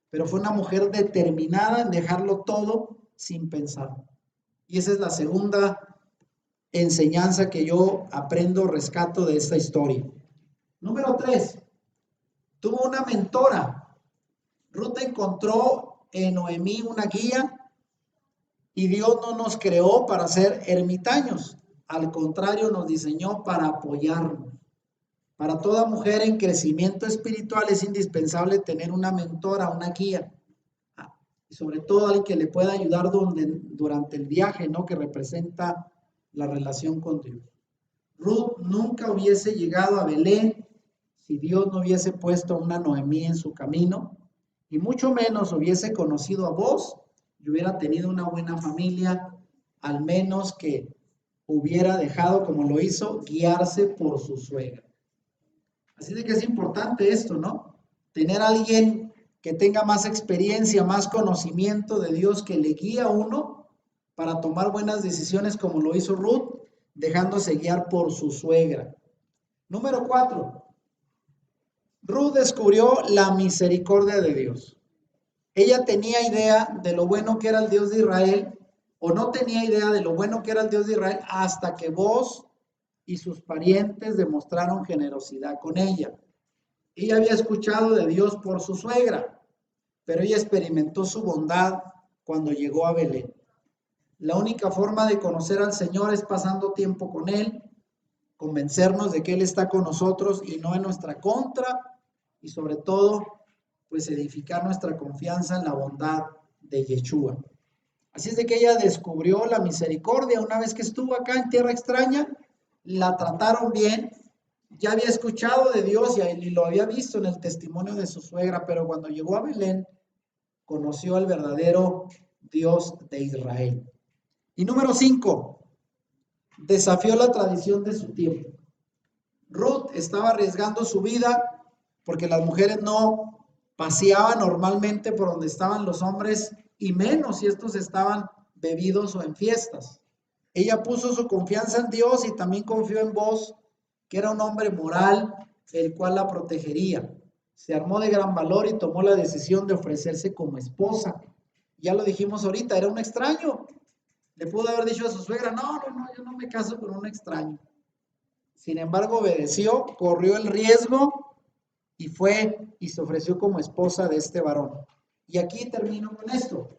Pero fue una mujer determinada en dejarlo todo sin pensar. Y esa es la segunda enseñanza que yo aprendo, rescato de esta historia. Número 3, tuvo una mentora. Ruth encontró en Noemí una guía y Dios no nos creó para ser ermitaños. Al contrario, nos diseñó para apoyarnos. Para toda mujer en crecimiento espiritual es indispensable tener una mentora, una guía. Y sobre todo alguien que le pueda ayudar durante el viaje, ¿no? Que representa la relación con Dios. Ruth nunca hubiese llegado a Belén si Dios no hubiese puesto a una Noemí en su camino, y mucho menos hubiese conocido a vos y hubiera tenido una buena familia, al menos que hubiera dejado, como lo hizo, guiarse por su suegra. Así de que es importante esto, ¿no? Tener a alguien que tenga más experiencia, más conocimiento de Dios, que le guíe a uno para tomar buenas decisiones, como lo hizo Ruth, dejándose guiar por su suegra. Número 4. Ruth descubrió la misericordia de Dios. Ella tenía idea de lo bueno que era el Dios de Israel, o no tenía idea de lo bueno que era el Dios de Israel, hasta que vos y sus parientes demostraron generosidad con ella. Ella había escuchado de Dios por su suegra, pero ella experimentó su bondad cuando llegó a Belén. La única forma de conocer al Señor es pasando tiempo con Él, convencernos de que Él está con nosotros y no en nuestra contra, y sobre todo, pues edificar nuestra confianza en la bondad de Yeshua. Así es de que ella descubrió la misericordia una vez que estuvo acá en tierra extraña, la trataron bien, ya había escuchado de Dios y lo había visto en el testimonio de su suegra, pero cuando llegó a Belén, conoció al verdadero Dios de Israel. Y número 5, desafió la tradición de su tiempo. Ruth estaba arriesgando su vida porque las mujeres no paseaban normalmente por donde estaban los hombres, y menos si estos estaban bebidos o en fiestas. Ella puso su confianza en Dios y también confió en vos, que era un hombre moral, el cual la protegería. Se armó de gran valor y tomó la decisión de ofrecerse como esposa. Ya lo dijimos ahorita, era un extraño. Le pudo haber dicho a su suegra, no, yo no me caso con un extraño. Sin embargo, obedeció, corrió el riesgo y fue y se ofreció como esposa de este varón. Y aquí termino con esto.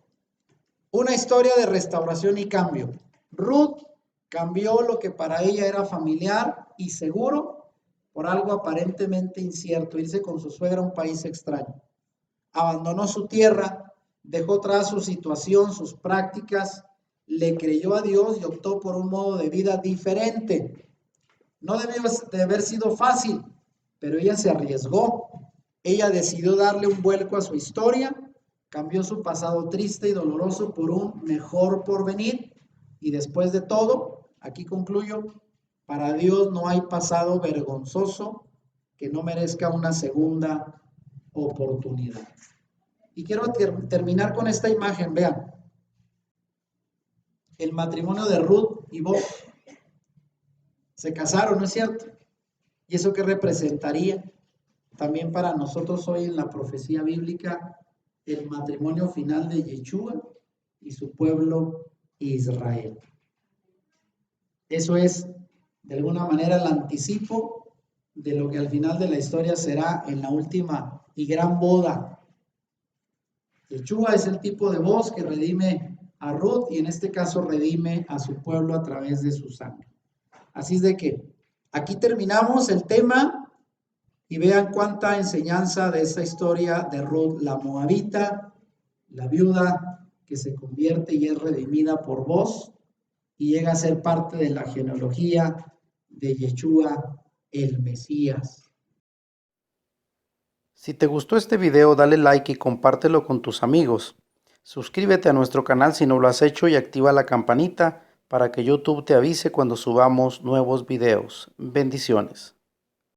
Una historia de restauración y cambio. Ruth cambió lo que para ella era familiar y seguro por algo aparentemente incierto, irse con su suegra a un país extraño. Abandonó su tierra, dejó atrás su situación, sus prácticas, le creyó a Dios y optó por un modo de vida diferente. No debió de haber sido fácil, pero ella se arriesgó. Ella decidió darle un vuelco a su historia, cambió su pasado triste y doloroso por un mejor porvenir. Y después de todo, aquí concluyo, para Dios no hay pasado vergonzoso que no merezca una segunda oportunidad. Y quiero terminar con esta imagen, vean. El matrimonio de Ruth y Boaz se casaron, ¿no es cierto? ¿Y eso qué representaría? También para nosotros hoy en la profecía bíblica, el matrimonio final de Yeshua y su pueblo Israel. Eso es, de alguna manera, el anticipo de lo que al final de la historia será en la última y gran boda. Yeshua es el tipo de voz que redime a Ruth y en este caso redime a su pueblo a través de su sangre. Así es de que aquí terminamos el tema y vean cuánta enseñanza de esta historia de Ruth, la moabita, la viuda que se convierte y es redimida por vos y llega a ser parte de la genealogía de Yeshua, el Mesías. Si te gustó este video, dale like y compártelo con tus amigos. Suscríbete a nuestro canal si no lo has hecho y activa la campanita para que YouTube te avise cuando subamos nuevos videos. Bendiciones.